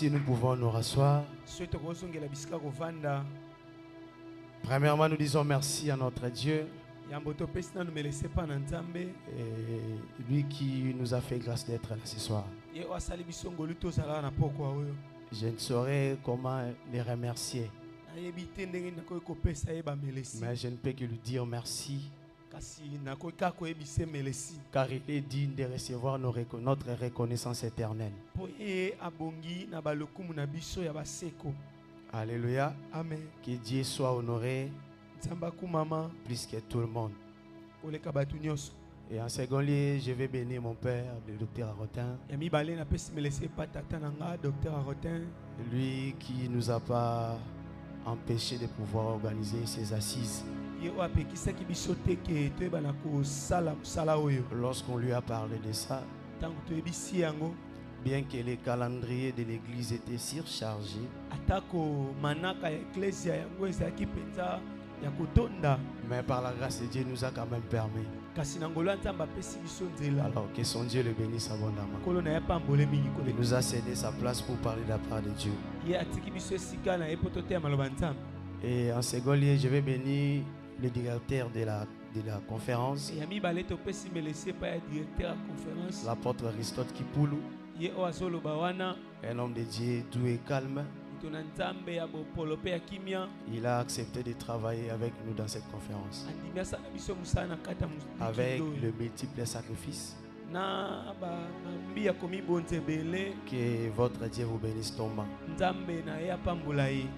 Si nous pouvons nous rasseoir. Premièrement, nous disons merci à notre Dieu. Et lui qui nous a fait grâce d'être là ce soir. Je ne saurais comment les remercier. Mais je ne peux que lui dire merci. Car il est digne de recevoir notre reconnaissance éternelle. Alléluia. Amen. Que Dieu soit honoré plus que tout le monde. Et en second lieu, je vais bénir mon père, le docteur Arotin. Lui qui nous a pas empêché de pouvoir organiser ces assises. Lorsqu'on lui a parlé de ça, bien que les calendriers de l'église étaient surchargés, mais par la grâce de Dieu, nous a quand même permis. Alors que son Dieu le bénisse abondamment. Il nous a cédé sa place pour parler de la part de Dieu. Et en second lieu, je vais bénir le directeur de la conférence, l'apôtre Aristote Kipoulou, un homme de Dieu doux et calme. Il a accepté de travailler avec nous dans cette conférence, avec le multiple sacrifice. Que votre Dieu vous bénisse tombant.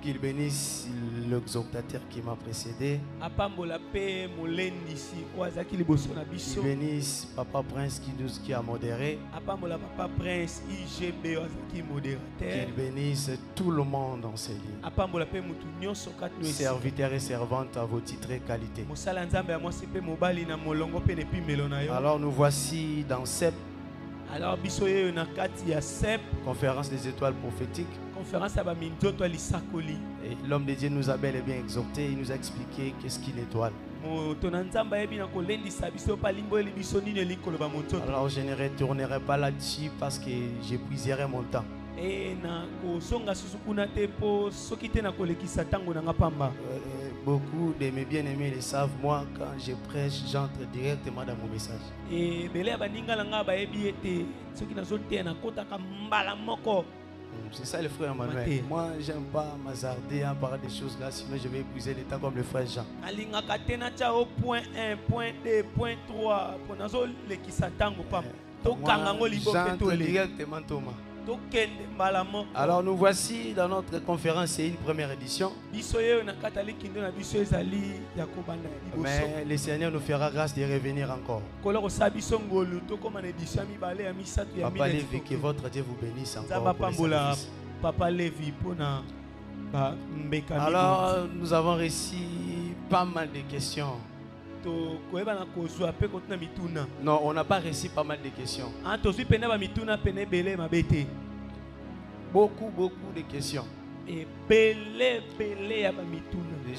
Qu'il bénisse l'exhortateur qui m'a précédé. Qu'il bénisse Papa Prince qui a modéré. Qu'il bénisse tout le dans ces lieux. Serviteurs et servantes à vos titres et qualités. Alors nous voici dans CEP, conférence des étoiles prophétiques. Et l'homme de Dieu nous a bel et bien exhorté. Il nous a expliqué qu'est-ce qu'une étoile. Alors je ne retournerai pas là-dessus parce que j'épuiserai mon temps. Beaucoup de mes bien-aimés le savent, moi quand je prêche, j'entre directement dans mon message. C'est ça le frère Emmanuel. Moi j'aime pas m'hazarder à parler des choses là, sinon je vais épuiser le temps comme le frère Jean. J'entre directement Thomas. Alors nous voici dans notre conférence, c'est une première édition. Mais le Seigneur nous fera grâce de revenir encore. Papa Lévi, que votre Dieu vous bénisse encore pour les sacrifices. Alors nous avons reçu pas mal de questions. Non, on n'a pas reçu pas mal de questions. Beaucoup de questions. Les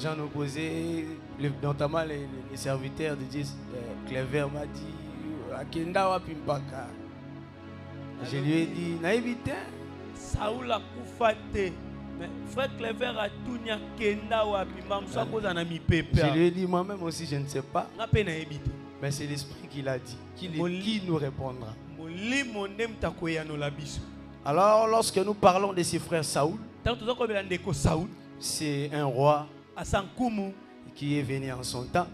gens nous posaient, notamment les serviteurs de Dieu. Clever m'a dit Akenda wapimpaka. Je lui ai dit naïvité. Saoul a koufate. Frère Clever a tout nya kenda wapimba mso koza na mipepe. Je lui ai dit moi-même aussi je ne sais pas. Mais c'est l'esprit qui l'a dit. Qui nous répondra. Alors lorsque nous parlons de ce frère Saoul, c'est un roi qui est venu en son temps,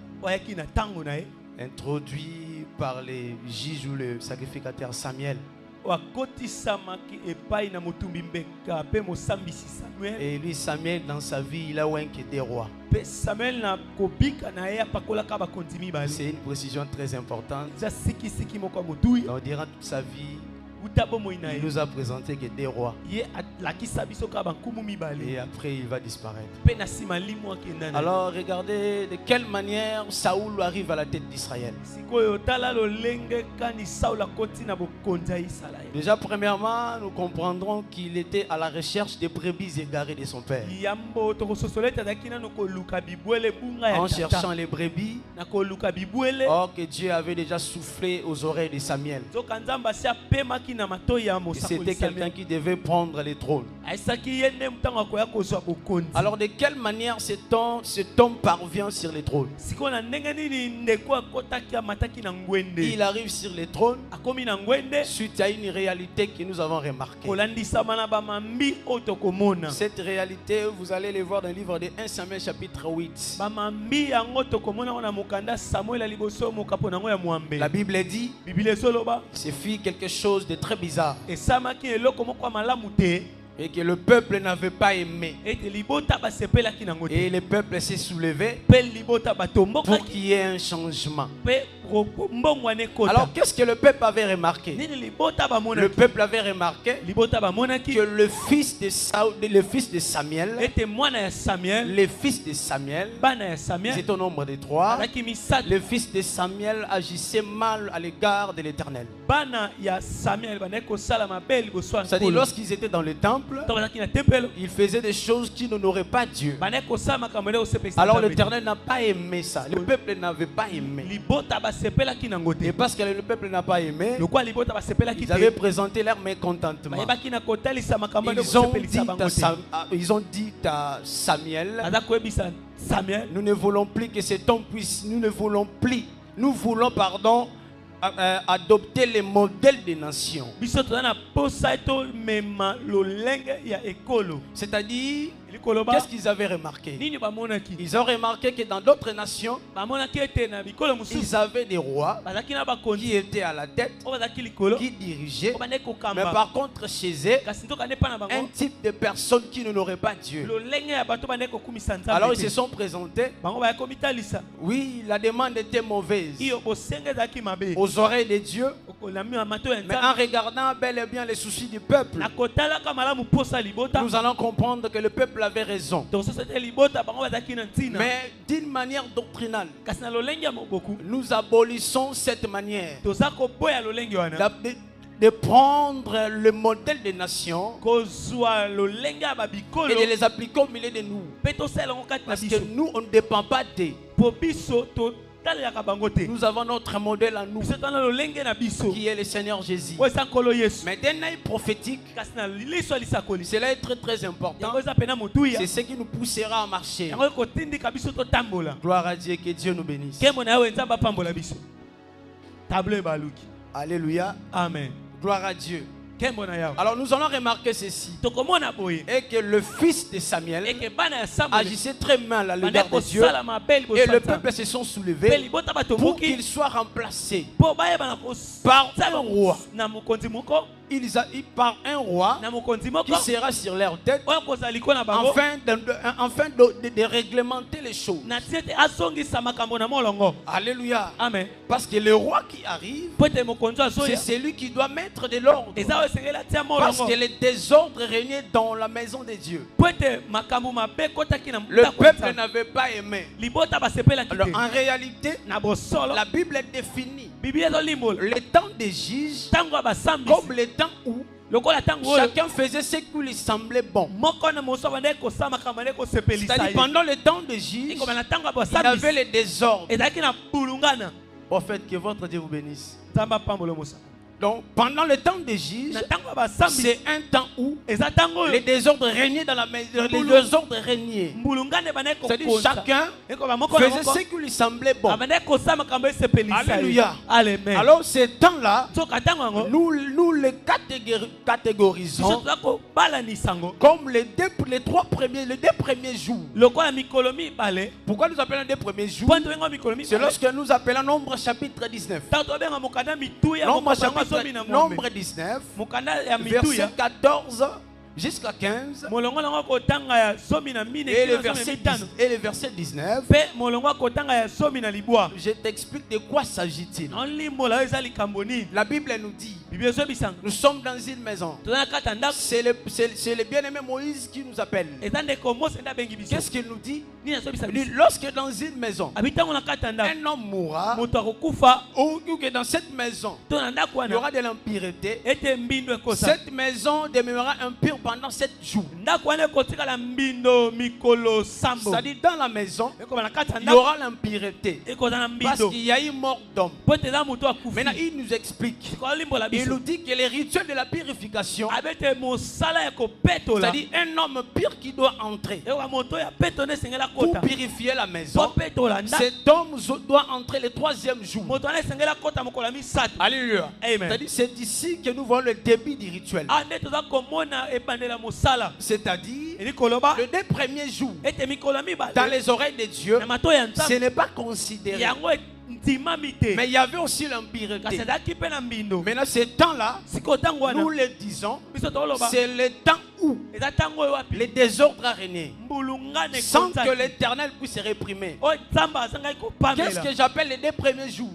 introduit par les juges ou le sacrificateur Samuel. Et lui, Samuel, dans sa vie, il a oué des rois. C'est une précision très importante. On dira toute sa vie, il nous a présenté que des rois. Et après, il va disparaître. Alors, regardez de quelle manière Saoul arrive à la tête d'Israël. Déjà, premièrement, nous comprendrons qu'il était à la recherche des brebis égarées de son père. En cherchant les brebis, or que Dieu avait déjà soufflé aux oreilles de Samuel. C'était quelqu'un qui devait prendre les trônes. Alors de quelle manière cet homme parvient sur les trônes? Il arrive sur les trônes suite à une réalité que nous avons remarquée. Cette réalité, vous allez le voir dans le livre de 1 Samuel chapitre 8. La Bible dit, c'est fit quelque chose de très bizarre et que le peuple n'avait pas aimé. Et le peuple s'est soulevé pour qu'il y ait un changement. Alors qu'est-ce que le peuple avait remarqué? Le peuple avait remarqué que le fils de Samuel, c'est au nombre de 3, le fils de Samuel agissait mal à l'égard de l'Éternel. C'est-à-dire lorsqu'ils étaient dans le temple, ils faisaient des choses qui n'honoraient pas Dieu. Alors l'Éternel n'a pas aimé ça. Le peuple n'avait pas aimé. Et parce que le peuple n'a pas aimé, ils avaient présenté leur mécontentement. Ils ont dit à Samuel, nous ne voulons plus que cet homme puisse, nous voulons adopter les modèles des nations. C'est-à-dire, qu'est-ce qu'ils avaient remarqué? Ils ont remarqué que dans d'autres nations, ils avaient des rois qui étaient à la tête, qui dirigeaient. Mais par contre, chez eux, un type de personne qui n'honorait pas Dieu. Alors ils se sont présentés. Oui, la demande était mauvaise aux oreilles de Dieu, mais en regardant bel et bien les soucis du peuple, nous allons comprendre que le peuple avait raison. Mais d'une manière doctrinale, nous abolissons cette manière de prendre le modèle des nations et de les appliquer au milieu de nous. Parce que nous, on ne dépend pas d'eux. Nous avons notre modèle à nous, qui est le Seigneur Jésus. Mais d'un œil prophétique, cela est très très important. C'est ce qui nous poussera à marcher. Gloire à Dieu, que Dieu nous bénisse. Alléluia. Amen. Gloire à Dieu. Alors nous allons remarquer ceci, et que le fils de Samuel agissait très mal à l'égard de Dieu, et le peuple se sont soulevés pour qu'il soit remplacé par un roi. Par un roi qui sera sur leur tête, afin de réglementer les choses. Alléluia. Amen. Parce que le roi qui arrive, c'est celui qui doit mettre de l'ordre. Parce que le désordre régnait dans la maison de Dieu. Le peuple n'avait pas aimé. Alors, en réalité, la Bible définit le temps des juges comme le temps où chacun faisait ce qui lui semblait bon. C'est-à-dire pendant le temps des juges, il y avait le désordre. Au fait, que votre Dieu vous bénisse. Donc, pendant le temps des juges, c'est un temps où les désordres régnaient dans la maison. Les désordres régnaient. C'est-à-dire chacun faisait ce qui lui semblait bon. Alléluia. Alors, ces temps-là, nous les catégorisons comme les deux premiers jours. Pourquoi nous appelons les 2 premiers jours? C'est lorsque nous appelons Nombre chapitre 19. Nombre 19, verset 14 jusqu'à 15 et le verset 19. Je t'explique de quoi s'agit-il. La Bible nous dit, nous sommes dans une maison. C'est le bien-aimé Moïse qui nous appelle. Qu'est-ce qu'il nous dit? Il dit, lorsque dans une maison un homme mourra, ou que dans cette maison il y aura de l'impureté, cette maison demeurera impure pendant 7 jours. C'est-à-dire dans la maison, il y aura l'impureté. Parce qu'il y a eu mort d'homme. Maintenant, il nous explique. Il nous dit que les rituels de la purification, c'est-à-dire un homme pur qui doit entrer pour purifier la maison, cet homme doit entrer le 3e jour. Alléluia. C'est-à-dire c'est ici que nous voyons le début du rituel. C'est-à-dire le 2 premiers jours dans les oreilles de Dieu, ce n'est pas considéré. Mais il y avait aussi l'impureté. Maintenant, ce temps-là, nous le disons, c'est le temps où le désordre a régné, sans que l'Éternel puisse réprimer. Qu'est-ce que j'appelle les 2 premiers jours?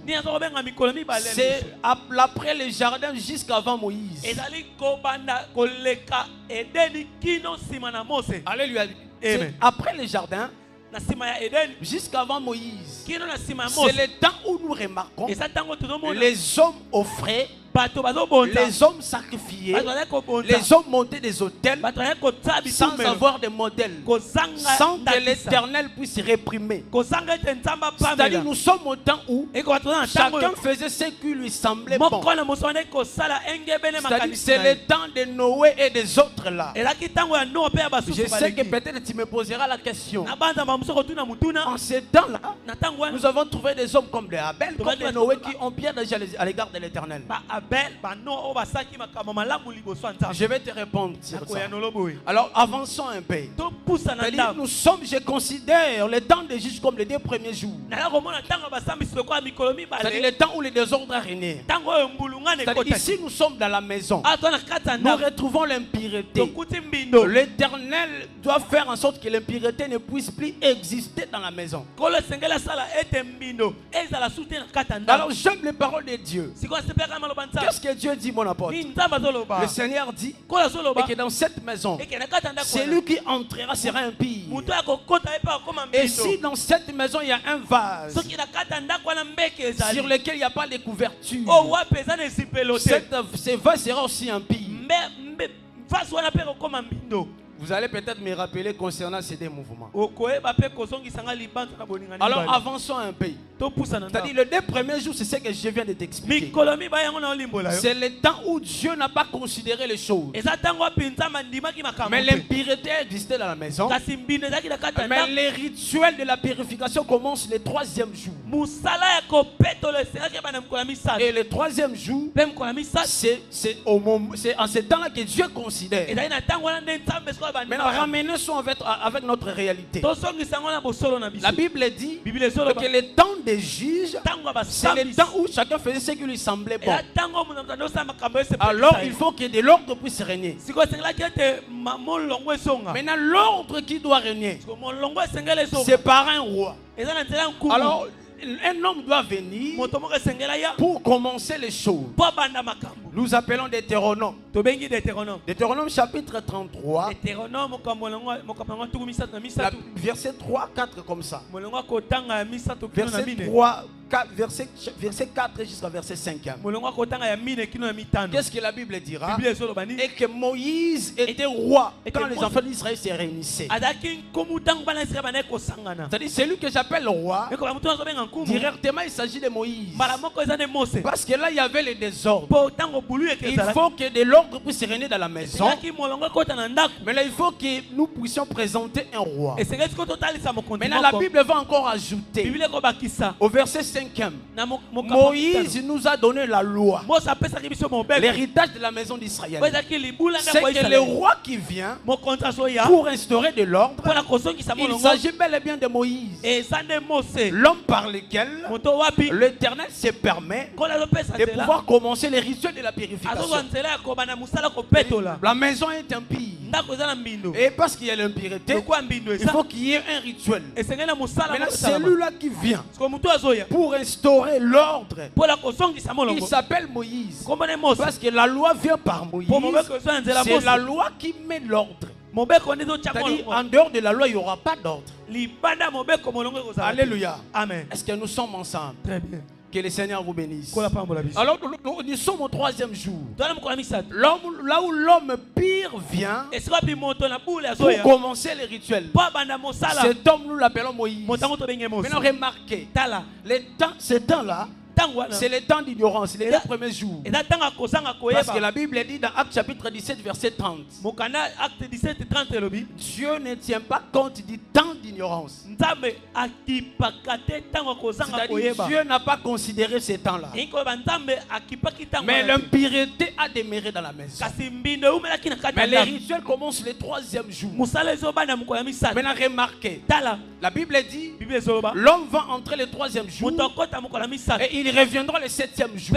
C'est après le jardin jusqu'avant Moïse. Alléluia. Après le jardin jusqu'avant Moïse, c'est le temps où nous remarquons les hommes offraient, les hommes sacrifiés, les hommes montaient des autels sans avoir de modèle, sans que l'Éternel puisse réprimer. C'est-à-dire nous sommes au temps où chacun faisait ce qui lui semblait bon. C'est-à-dire c'est le temps de Noé et des autres là. Je sais que peut-être tu me poseras la question. En ce temps-là, nous avons trouvé des hommes comme de Abel, comme de Noé qui ont bien déjà à l'égard de l'Éternel. Je vais te répondre sur ça. Alors avançons un peu. Nous sommes, je considère le temps de juste comme les 2 premiers jours. C'est-à-dire le temps où le désordre a régné. Ici nous sommes dans la maison. Nous retrouvons l'impureté. L'Éternel doit faire en sorte que l'impureté ne puisse plus exister dans la maison. Alors j'aime les paroles de Dieu. Qu'est-ce que Dieu dit, mon apôtre? Le Seigneur dit que dans cette maison, celui qui entrera sera impie. Et si dans cette maison il y a un vase sur lequel il n'y a pas de couverture, ce vase sera aussi impie. Vous allez peut-être me rappeler concernant ces 2 mouvements. Alors avançons un peu. C'est-à-dire le 2 premiers jours, c'est ce que je viens de t'expliquer. C'est le temps où Dieu n'a pas considéré les choses. Mais l'impureté existait dans la maison. Mais les rituels de la purification commencent le 3e jour. Et le 3e jour, c'est en ce temps-là que Dieu considère. Maintenant, ramenons avec notre réalité. La Bible dit que le temps des juges, c'est le temps où chacun faisait ce qui lui semblait bon. Alors il faut que de l'ordre puisse régner. Maintenant, l'ordre qui doit régner, c'est par un roi. Alors, un homme doit venir pour commencer les choses. Nous appelons Deutéronome. Deutéronome chapitre 33. Verset 3, 4 comme ça. Verset 4 jusqu'à verset 5. Qu'est-ce que la Bible dira? Et que Moïse était roi quand les enfants d'Israël se réunissaient. C'est-à-dire celui que j'appelle le roi, directement il s'agit de Moïse. Parce que là il y avait le désordre. Il faut que de l'ordre puisse régner dans la maison. Mais là il faut que nous puissions présenter un roi. Maintenant la Bible va encore ajouter au verset 5e, Moïse nous a donné la loi, l'héritage de la maison d'Israël. C'est que le roi qui vient pour instaurer de l'ordre, il s'agit bel et bien de Moïse, l'homme par lequel l'Éternel se permet de pouvoir commencer les rituels de la purification. La maison est impie. Et parce qu'il y a l'impureté, il faut qu'il y ait un rituel. Maintenant, celui-là qui vient pour instaurer l'ordre, il s'appelle Moïse. Parce que la loi vient par Moïse. C'est la loi qui met l'ordre. C'est-à-dire, en dehors de la loi, il n'y aura pas d'ordre. Alléluia. Amen. Est-ce que nous sommes ensemble? Très bien. Que le Seigneur vous bénisse. Alors nous sommes au 3e jour. Là où l'homme pire vient pour commencer les rituels. Cet homme, nous l'appelons Moïse. Maintenant remarquez, ce temps-là, c'est le temps d'ignorance, les 2 premiers jours. Parce que la Bible dit dans Actes chapitre 17, verset 30. Dieu ne tient pas compte du temps d'ignorance. C'est-à-dire Dieu n'a pas considéré ce temps-là. Mais l'impureté a demeuré dans la maison. Mais les rituels commencent le 3e jour. Maintenant remarquez, la Bible dit l'homme va entrer le 3e jour et il reviendra le 7e jour.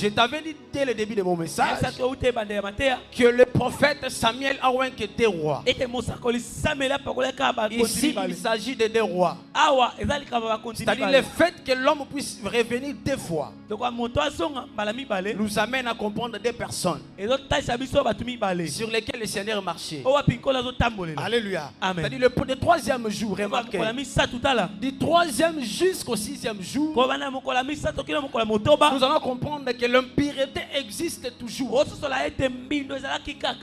Je t'avais dit dès le début de mon message que le prophète Samuel a oué que 2 rois. Ici il s'agit de 2 rois. C'est-à-dire le fait que l'homme puisse revenir 2 fois nous amène à comprendre 2 personnes sur lesquelles le Seigneur marchait. Alléluia. C'est-à-dire le 3e jour, remarquez, du 3e jusqu'au 6e jour, nous allons comprendre que l'impureté existe toujours.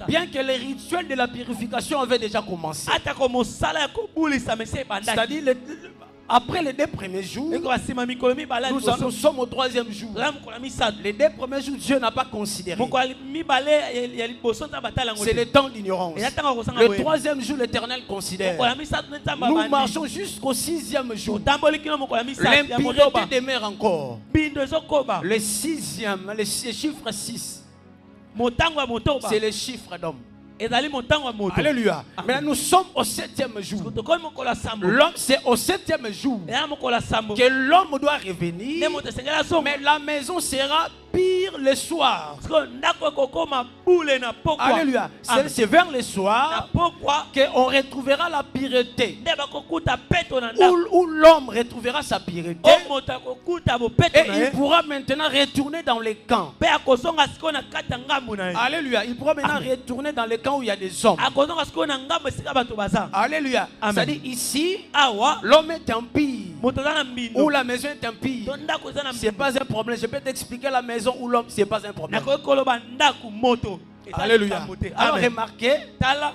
Bien que les rituels de la purification avaient déjà commencé. C'est-à-dire après les 2 premiers jours, nous sommes au 3e jour. Les 2 premiers jours, Dieu n'a pas considéré. C'est le temps d'ignorance. Le 3e jour, l'Éternel considère. Nous marchons jusqu'au 6e jour. L'impureté demeure encore. Le 6e, le chiffre 6, c'est le chiffre d'homme. Alléluia. Maintenant nous sommes au 7e jour. L'homme, c'est au 7e jour que l'homme doit revenir. Mais la maison sera pire le soir. Alléluia. C'est vers le soir qu'on retrouvera la pureté. Où l'homme retrouvera sa pureté. Et il pourra maintenant retourner dans les camps. Alléluia. Il pourra maintenant retourner dans les camps où il y a des hommes. Alléluia. C'est-à-dire ici, l'homme est impie. Où la maison est impie. Ce n'est pas un problème. Je peux t'expliquer la maison où l'homme, ce n'est pas un problème. Alléluia. Alors remarquez,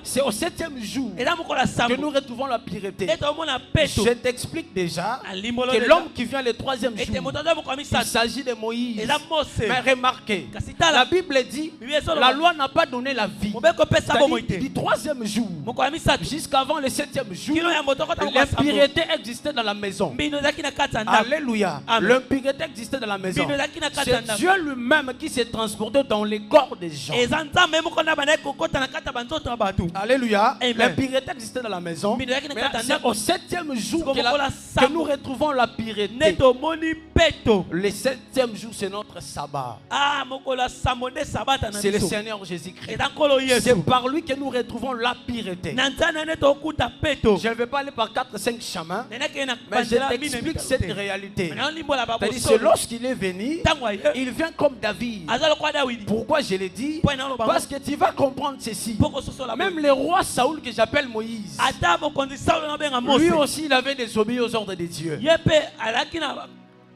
c'est au 7e jour que nous retrouvons la pureté. Je t'explique déjà que l'homme qui vient le 3e jour, il s'agit de Moïse. Mais remarquez, la Bible dit la loi n'a pas donné la vie. Du 3e jour jusqu'avant le 7e jour, l'impureté existait dans la maison. Alléluia. L'impureté existait dans la maison. C'est Dieu lui-même qui s'est transporté dans les corps des gens. Alléluia. L'impureté existait dans la maison. C'est au 7e jour que nous retrouvons la pureté. Le 7e jour, c'est notre sabbat. C'est le Seigneur Jésus-Christ. C'est par lui que nous retrouvons la pureté. Je ne vais pas aller par 4-5 chemins, mais je t'explique cette réalité. C'est lorsqu'il est venu, il vient comme David. Pourquoi je l'ai dit? Parce que tu vas comprendre ceci. Même le roi Saoul que j'appelle Moïse, lui aussi il avait désobéi aux ordres de Dieu.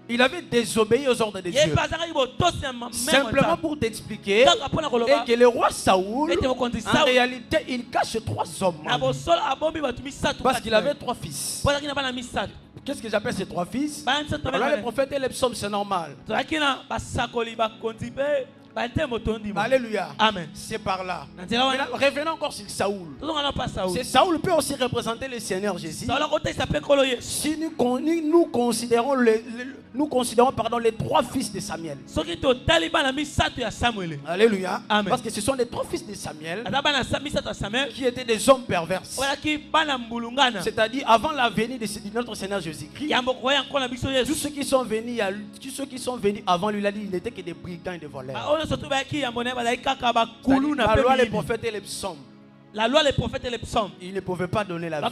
Il avait désobéi aux ordres de Dieu. Simplement pour t'expliquer, et que le roi Saoul, en réalité, il cache 3 hommes. Parce qu'il avait 3 fils. Qu'est-ce que j'appelle ces 3 fils? Alors les prophètes et les psaumes, c'est normal. Alléluia. Amen. C'est par là. Revenons encore sur Saoul. Saoul peut aussi représenter le Seigneur Jésus. Si nous considérons les 3 fils de Samuel. Alléluia. Amen. Parce que ce sont les 3 fils de Samuel qui étaient des hommes pervers. C'est-à-dire avant la venue de notre Seigneur Jésus-Christ, tous ceux qui sont venus avant lui, il a dit, ils n'étaient que des brigands et des voleurs. La loi, les prophètes et les psaumes. La loi, les prophètes et les psaumes. Ils ne pouvaient pas donner la vie.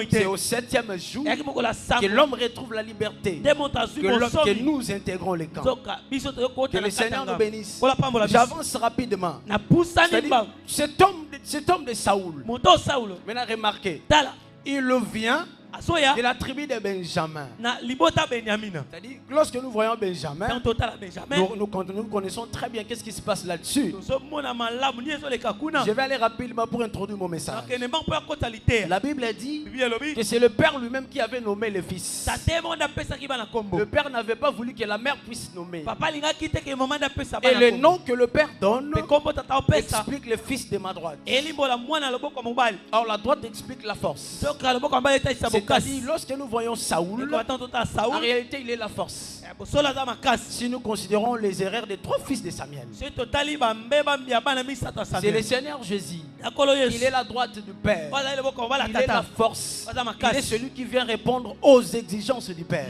C'est au 7e jour que l'homme retrouve la liberté. Que nous intégrons les camps. Que le Seigneur nous bénisse. J'avance rapidement. Cet homme de Saoul. Maintenant remarquez. Il vient de la tribu de Benjamin. C'est-à-dire, lorsque nous voyons Benjamin, nous connaissons très bien qu'est-ce qui se passe là-dessus. Je vais aller rapidement pour introduire mon message. La Bible dit que c'est le père lui-même qui avait nommé le fils. Le père n'avait pas voulu que la mère puisse nommer. Et le nom que le père donne explique le fils de ma droite. Alors la droite explique la force. C'est-à-dire, lorsque nous voyons Saoul, en réalité il est la force. Si nous considérons les erreurs des 3 fils de Samuel, c'est le Seigneur Jésus. Il est la droite du Père. Il est la force. Il est celui qui vient répondre aux exigences du Père.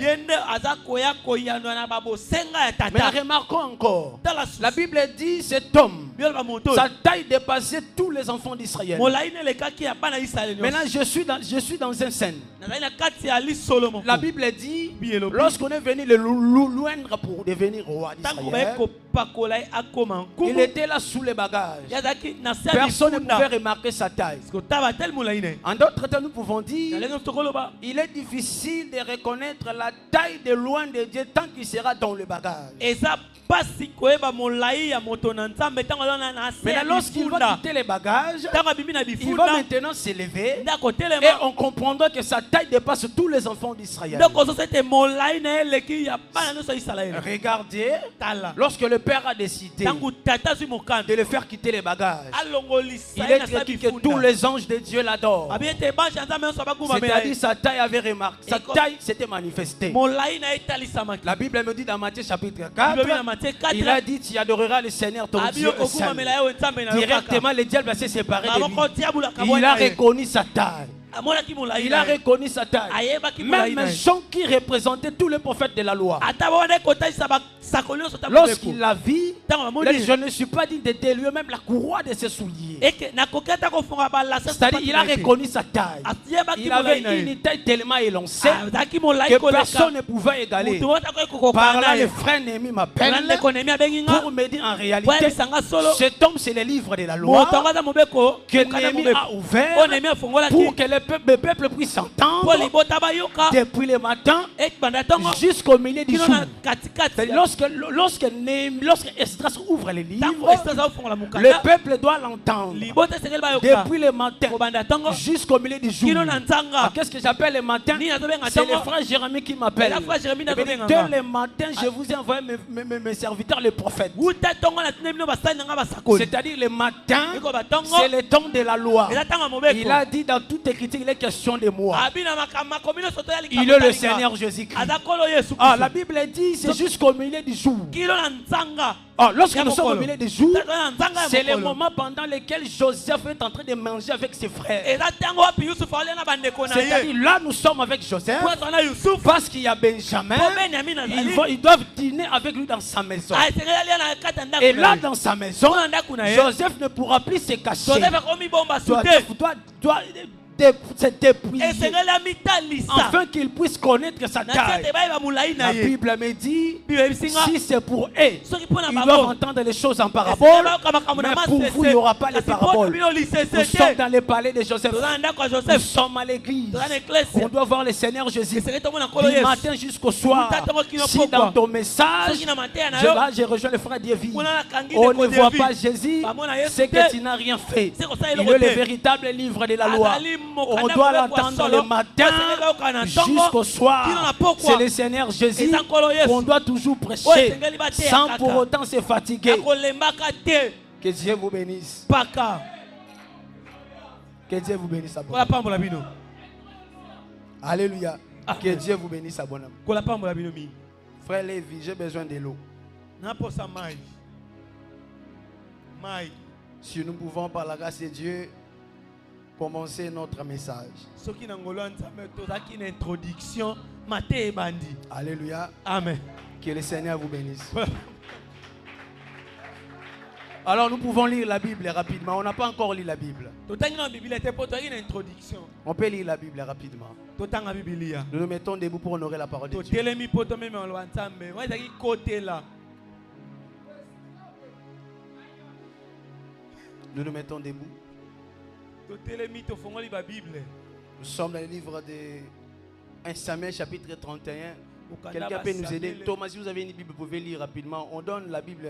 Mais remarquons encore, la Bible dit cet homme, sa taille dépassait tous les enfants d'Israël. Maintenant je suis dans un scène. La Bible dit, lorsqu'on est venu le loindre pour devenir roi d'Israël, il était là sous les bagages. Personne ne pouvait remarquer sa taille. En d'autres temps, nous pouvons dire, il est difficile de reconnaître la taille de loin de Dieu tant qu'il sera dans le bagage. Mais lorsqu'il va quitter les bagages, il va maintenant s'élever et on comprendra que sa taille dépasse tous les enfants d'Israël. Regardez, lorsque le Père a décidé de le faire quitter les bagages, il est écrit que tous les anges de Dieu l'adorent. C'est-à-dire sa taille avait remarqué, sa taille s'était manifestée. La Bible me dit dans Matthieu chapitre 4, il a dit, tu adoreras le Seigneur ton Dieu seul. Directement le diable s'est séparé de lui. Il a reconnu sa taille. Il a reconnu sa taille. Même un chant qui représentait tous les prophètes de la loi. Lorsqu'il l'a vu, je ne suis pas dit de délier même la courroie de ses souliers. C'est-à-dire il a reconnu sa taille. Il avait une taille tellement élancée que personne ne pouvait égaler. Par là, le frère Némi m'appelle pour me dire en réalité, cet homme c'est le livre de la loi que Némi a ouvert pour que le peuple puisse s'entendre depuis le matin jusqu'au milieu du jour. Lorsque Esdras ouvre les livres, le peuple doit l'entendre depuis le matin jusqu'au milieu du jour. Qu'est-ce que j'appelle le matin? C'est le frère Jérémie qui m'appelle. Dès le matin, je vous ai envoyé mes serviteurs, les prophètes. C'est-à-dire le matin, c'est le temps de la loi. Il a dit dans toute écriture, il est question de moi. Il est le Seigneur Jésus-Christ. La Bible dit c'est jusqu'au milieu du jour. Lorsque nous sommes au milieu du jour, c'est le moment pendant lequel Joseph est en train de manger avec ses frères. C'est-à-dire là nous sommes avec Joseph parce qu'il y a Benjamin. Ils doivent dîner avec lui dans sa maison. Et là dans sa maison, Joseph ne pourra plus se cacher. Doit se dépouiller afin qu'il puisse connaître sa taille. La Bible me dit, si c'est pour eux, ils doivent entendre les choses en parabole, mais pour vous il n'y aura pas les paraboles. Nous sommes dans le palais de Joseph, nous sommes à l'église, on doit voir le Seigneur Jésus du matin jusqu'au soir. Si dans ton message je rejoins le frère Diévi, on ne voit pas Jésus, c'est que tu n'as rien fait. Il est le véritable livre de la loi. On doit l'attendre le matin jusqu'au soir. C'est le Seigneur Jésus qu'on doit toujours prêcher sans pour autant se fatiguer. Que Dieu vous bénisse. Que Dieu vous bénisse. Alléluia. Que Dieu vous bénisse. Frère Lévi, j'ai besoin de l'eau. Si nous pouvons par la grâce de Dieu commencer notre message. Alléluia. Amen. Que le Seigneur vous bénisse. Alors nous pouvons lire la Bible rapidement. On n'a pas encore lu la Bible. On peut lire la Bible rapidement. Nous nous mettons debout pour honorer la parole de Dieu. Nous nous mettons debout. Nous sommes dans le livre de 1 Samuel chapitre 31. Quelqu'un peut nous aider? Thomas, si vous avez une Bible, vous pouvez lire rapidement. On donne la Bible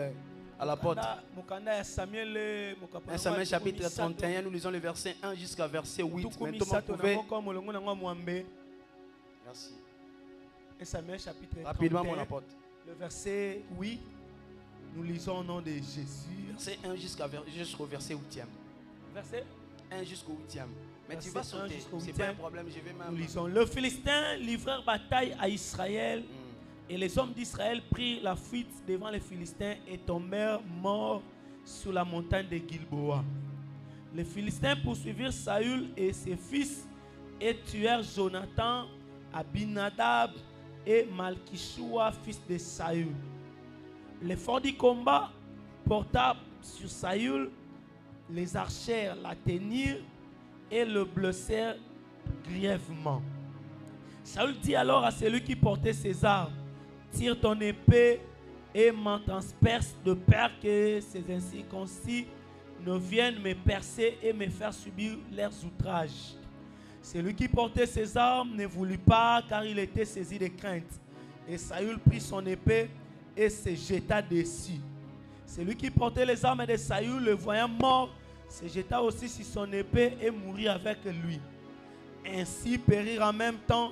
à la porte. 1 Samuel chapitre 31, nous lisons le verset 1 jusqu'à verset 8. Mais Thomas, pouvez... Merci. 1 Samuel chapitre 31, rapidement, mon apôtre. Le verset 8, nous lisons au nom de Jésus. Verset 1 jusqu'au verset 8e. Verset 1 jusqu'au 8e. Mais tu vas sauter, c'est pas un problème, je vais même... Nous lisons. Le Philistin livrèrent bataille à Israël, et les hommes d'Israël prirent la fuite devant les Philistins et tombèrent morts sur la montagne de Gilboa. Les Philistins poursuivirent Saül et ses fils et tuèrent Jonathan, Abinadab et Malkishua, fils de Saül. L'effort du combat porta sur Saül, les archers l'atteignirent et le blessèrent grièvement. Saül dit alors à celui qui portait ses armes: tire ton épée et m'en transperce, de peur que ces incirconcis ne viennent me percer et me faire subir leurs outrages. Celui qui portait ses armes ne voulut pas, car il était saisi de crainte. Et Saül prit son épée et se jeta dessus. Celui qui portait les armes de Saül, le voyant mort, se jeta aussi sur son épée et mourut avec lui. Ainsi périrent en même temps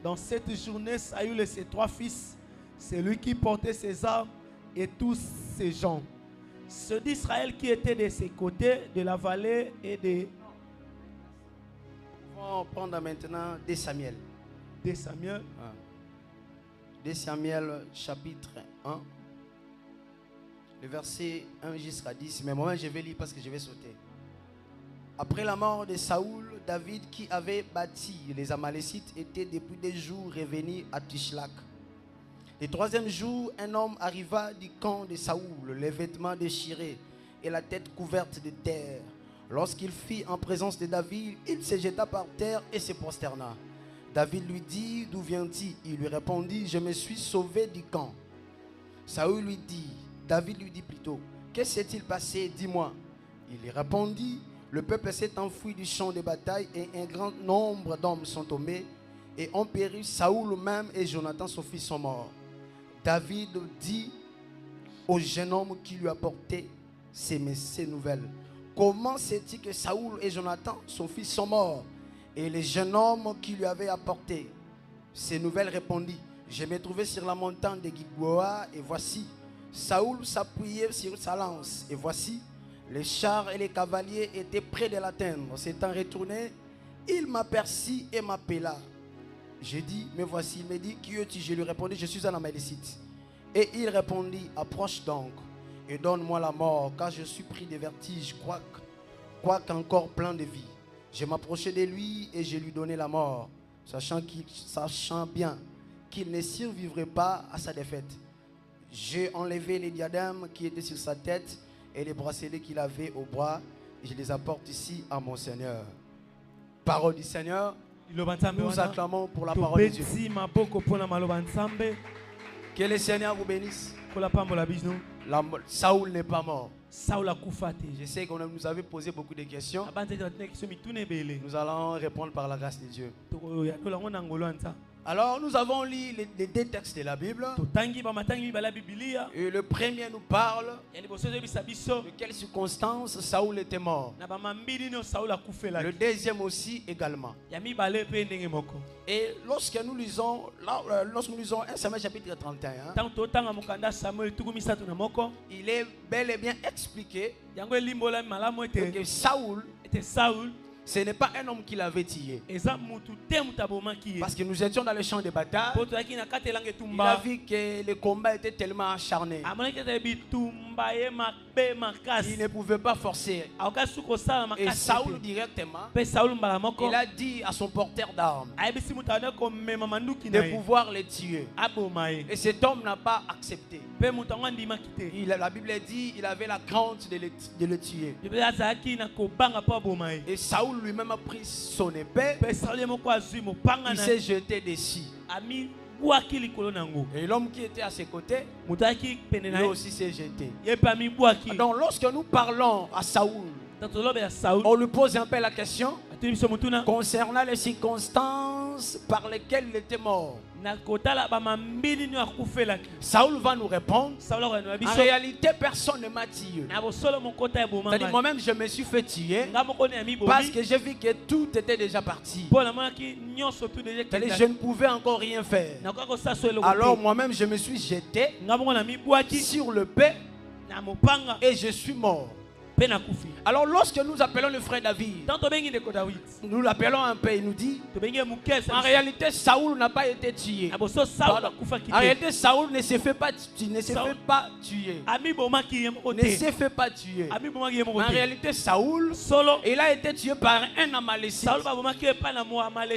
dans cette journée Saül et ses 3 fils, celui qui portait ses armes et tous ses gens. Ceux d'Israël qui étaient de ses côtés, de la vallée et de... On va prendre maintenant 2 Samuel. 2 Samuel. 2 Samuel chapitre 1. Le verset 1 jusqu'à 10. Mais moi je vais lire parce que je vais sauter. Après la mort de Saoul, David qui avait bâti les Amalécites était depuis des jours revenu à Tishlak. Le 3e jour, un homme arriva du camp de Saoul, les vêtements déchirés et la tête couverte de terre. Lorsqu'il fit en présence de David, il se jeta par terre et se prosterna. David lui dit: d'où viens-tu? Il lui répondit: je me suis sauvé du camp. David lui dit plutôt: que s'est-il passé? Dis-moi. Il lui répondit: le peuple s'est enfui du champ de bataille et un grand nombre d'hommes sont tombés et ont péri. Saoul même et Jonathan son fils sont morts. David dit au jeune homme qui lui apportait ces nouvelles: comment sait-il que Saoul et Jonathan son fils sont morts? Et le jeune homme qui lui avait apporté ces nouvelles répondit: je me trouvais sur la montagne de Gilboa et voici Saoul s'appuyait sur sa lance et voici les chars et les cavaliers étaient près de l'atteindre. S'étant retourné, il m'aperçut et m'appela. J'ai dit: mais voici. Il me dit: qui es-tu? Je lui répondis: je suis un Amalécite. Et il répondit: approche donc et donne-moi la mort, car je suis pris de vertige, quoiqu'encore plein de vie. Je m'approchai de lui et je lui donnai la mort, sachant bien qu'il ne survivrait pas à sa défaite. J'ai enlevé les diadèmes qui étaient sur sa tête et les bracelets qu'il avait au bras, et je les apporte ici à mon Seigneur. Parole du Seigneur. Nous acclamons pour la parole de Dieu. Que le Seigneur vous bénisse. Saoul n'est pas mort. Je sais que nous avez posé beaucoup de questions. Nous allons répondre par la grâce de Dieu. Alors nous avons lu les 2 textes de la Bible. Et le premier nous parle de quelles circonstances Saoul était mort. Le deuxième aussi également. Et lorsque nous lisons 1 Samuel chapitre 31, il est bel et bien expliqué que Saoul, ce n'est pas un homme qui l'avait tué. Parce que nous étions dans le champ de bataille. Il a vu que le combat était tellement acharné. Il ne pouvait pas forcer. Et Saoul directement, il a dit à son porteur d'armes de pouvoir les tuer. Et cet homme n'a pas accepté. La Bible dit qu'il avait la crainte de le tuer. Et Saoul lui-même a pris son épée. Il s'est jeté dessus. Et l'homme qui était à ses côtés, lui aussi s'est jeté. Donc lorsque nous parlons à Saoul, on lui pose un peu la question concernant les circonstances circonstances par lesquelles il était mort. na kotala ba mambini ni akufelaki. Saoul va nous répondre. Saul va nous En réalité, personne ne m'a tué. na bosolo mokota ya bomanga. C'est-à-dire, moi-même, je me suis fait tuer Parce parce que j'ai vu que tout était déjà parti. C'est-à-dire, je ne pouvais encore rien faire. Alors, moi-même, je me suis jeté sur le paix et je suis mort. Alors, lorsque nous appelons le frère David, nous l'appelons un peu, il nous dit, en réalité, Saoul n'a pas été tué. En réalité, Saoul ne se fait pas tuer. Ne se fait pas tuer. En réalité, Saoul, il a été tué par un Amalécite.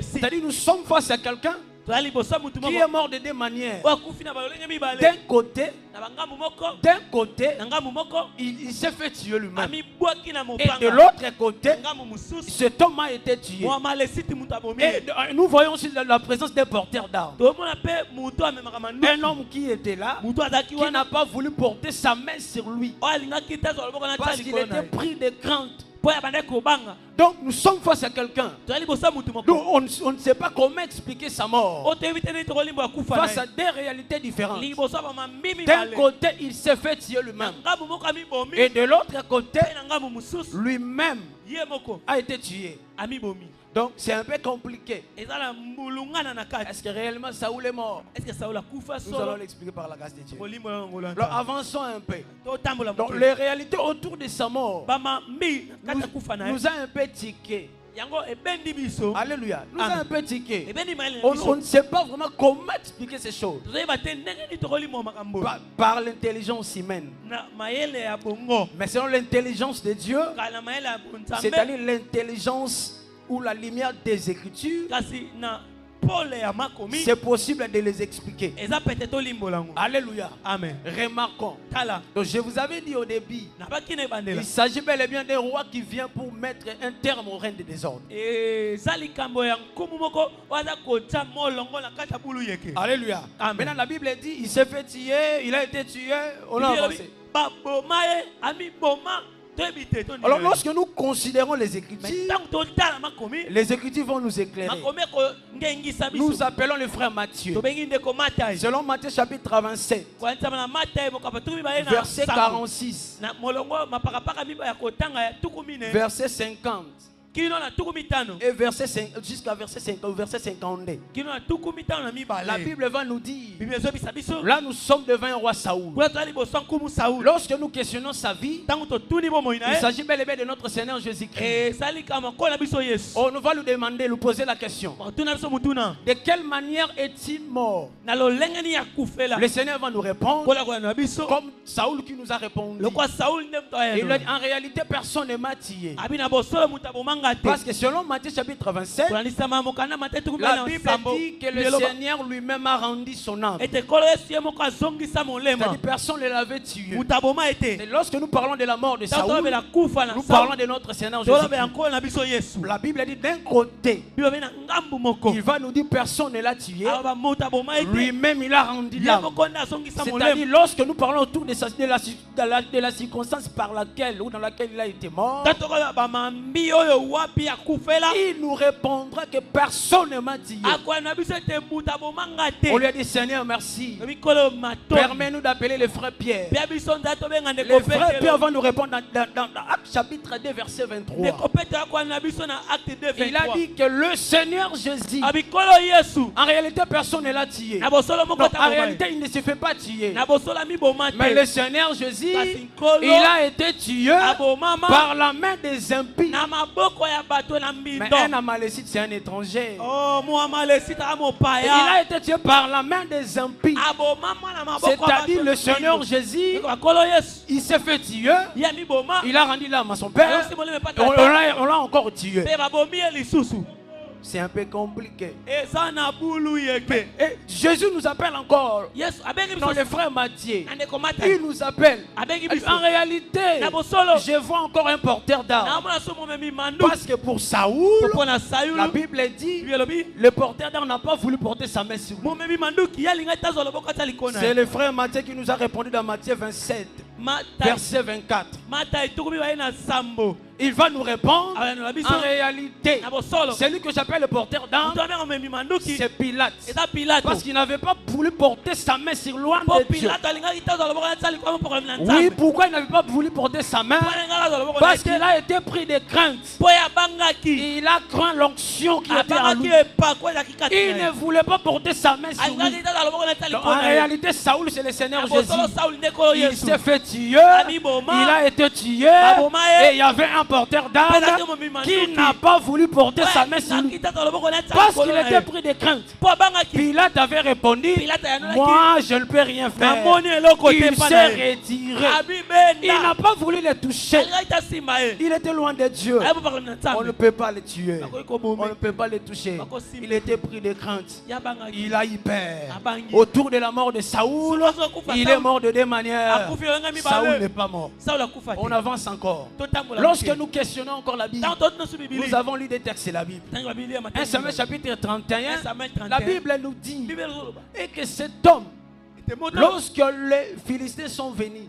C'est-à-dire, nous sommes face à quelqu'un qui est mort de deux manières. D'un côté, il s'est fait tuer lui-même. Et de l'autre côté, cet homme a été tué. Et nous voyons aussi la présence des porteurs d'armes. Un homme qui était là, qui n'a pas voulu porter sa main sur lui parce qu'il était pris de crainte. Donc nous sommes face à quelqu'un. On ne sait pas comment expliquer sa mort. Face à deux réalités différentes. D'un côté, il s'est fait tuer lui-même. Et de l'autre côté, lui-même a été tué. Donc c'est un peu compliqué. Est-ce que réellement Saoul est mort? Nous allons l'expliquer par la grâce de Dieu. Alors avançons un peu. Donc les réalités autour de sa mort nous a un peu tiqué. Alléluia. Nous a un peu tiqué. On ne sait pas vraiment comment expliquer ces choses. Par l'intelligence humaine. Mais selon l'intelligence de Dieu, c'est-à-dire l'intelligence ou la lumière des Écritures, c'est possible de les expliquer. Alléluia. Amen. Remarquons. Donc je vous avais dit au début, il s'agit bel et bien d'un roi qui vient pour mettre un terme au règne de désordre. Alléluia. Amen. Maintenant la Bible dit, il s'est fait tuer, il a été tué, on a avancé. Alors lorsque nous considérons les Écritures vont nous éclairer. Nous appelons le frère Matthieu. Selon Matthieu chapitre 27, verset 46, verset 50. Et verset 5, jusqu'à verset 50, verset 52. La Bible va nous dire, là nous sommes devant un roi Saoul. Lorsque nous questionnons sa vie, il s'agit bel et bien de notre Seigneur Jésus-Christ. On nous va lui demander, lui poser la question, de quelle manière est-il mort? Le Seigneur va nous répondre comme Saoul qui nous a répondu. Il a dit, en réalité personne ne m'a tué. Parce que selon Matthieu chapitre 27, la Bible dit que le Seigneur lui-même a rendu son âme. C'est-à-dire personne ne l'avait tué. Et lorsque nous parlons de la mort de Saoul, nous parlons de notre Seigneur Jésus. La Bible dit d'un côté, il va nous dire personne ne l'a tué. Lui-même il a rendu l'âme. C'est-à-dire lorsque nous parlons autour de la circonstance par laquelle ou dans laquelle il a été mort, il nous répondra que personne ne m'a dit. On lui a dit Seigneur merci. Permets-nous d'appeler le frère Pierre. Le frère Pierre va nous répondre dans Acte chapitre 2 verset 23. Il a dit que le Seigneur Jésus, en réalité personne ne l'a tué. En réalité il ne se fait pas tuer. Mais le Seigneur Jésus, il a été tué par la main des impies. Mais un Amalécite c'est un étranger. Il a été tué par la main des impies. C'est-à-dire le Seigneur Jésus, il s'est fait tuer. Il a rendu l'âme à son père. On l'a encore tué. C'est un peu compliqué. Et Jésus nous appelle encore. Dans le frère Matthieu, il nous appelle. En réalité, je vois encore un porteur d'armes. Parce que pour Saoul, la Bible dit, le porteur d'armes n'a pas voulu porter sa main sur lui. C'est le frère Matthieu qui nous a répondu dans Matthieu 27, verset 24. il va nous répondre. Ah, nous En réalité, Na bosolo. celui que j'appelle le porteur d'âme, Mutu amenga memi manduki. c'est Pilate. Eza Pilato. Parce qu'il n'avait pas voulu porter sa main sur l'homme Po de Dieu. Pilato alingaki tazwa loboko na tsali kwa problème na Oui, Nzambe. pourquoi il n'avait pas voulu porter sa main? Po alingaki tazwa loboko na Parce qu'il a été pris de crainte. Po ya bangaki. Il a craint l'onction qui était en Abangaki lui. epako ezaki kati. Il ne voulait pas porter sa main sur lui. Alingaki tazwa loboko na tsali Donc, kwa en na. réalité, Saoul, c'est le Seigneur Jésus. Bosolo Saul ndeko Il Yesu. s'est fait tuer. Il a été tué. Et il y avait un porteur d'âme qui n'a pas voulu porter sa main sur lui. Parce qu'il était pris de crainte. Pilate avait répondu, moi je ne peux rien faire. Il s'est retiré. Il n'a pas voulu les toucher. Il était loin de Dieu. On ne peut pas les tuer. On ne peut pas les toucher. Il était pris de crainte. Il a eu peur. Autour de la mort de Saoul, il est mort de deux manières. Saoul n'est pas mort. On avance encore. Lorsque nous questionnons encore la Bible, nous avons lu des textes de la Bible. 1 Samuel chapitre 31, la Bible nous dit et que cet homme, lorsque les Philistins sont venus,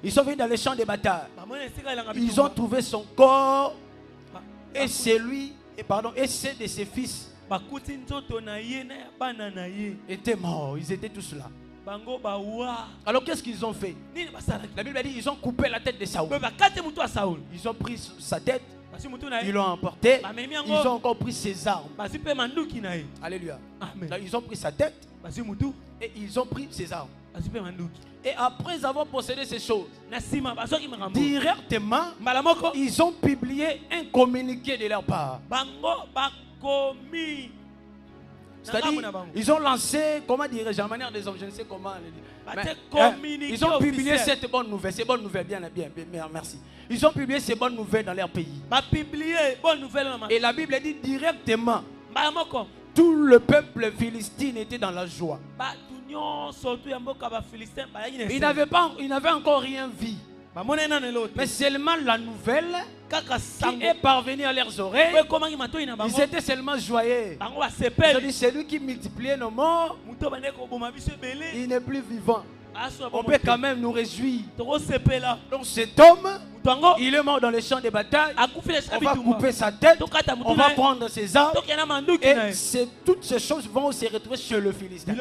ils sont venus dans les champs de bataille, ils ont trouvé son corps et celui, et ceux de ses fils étaient morts. Ils étaient tous là. Alors qu'est-ce qu'ils ont fait? La Bible dit ils ont coupé la tête de Saoul. Ils ont pris sa tête, ils l'ont emporté, ils ont encore pris ses armes. Alléluia. Donc, ils ont pris sa tête et ils ont pris ses armes. Et après avoir possédé ces choses, directement, ils ont publié un communiqué de leur part. C'est-à-dire, ils ont lancé, comment dirais-je, en manière des hommes, je ne sais comment le dire. Mais, ils ont publié cette bonne nouvelle, ces bonnes nouvelles, bien, merci. Ils ont publié ces bonnes nouvelles dans leur pays. Et la Bible dit directement, tout le peuple philistin était dans la joie. Ils n'avaient encore rien vu. Mais seulement la nouvelle qui est parvenue à leurs oreilles, ils étaient seulement joyeux. Celui qui multipliait nos morts, il n'est plus vivant. On peut quand même nous réjouir. Donc cet homme, il est mort dans les champs de bataille. On va couper sa tête, on va prendre ses armes. Et toutes ces choses vont se retrouver chez le Philistin.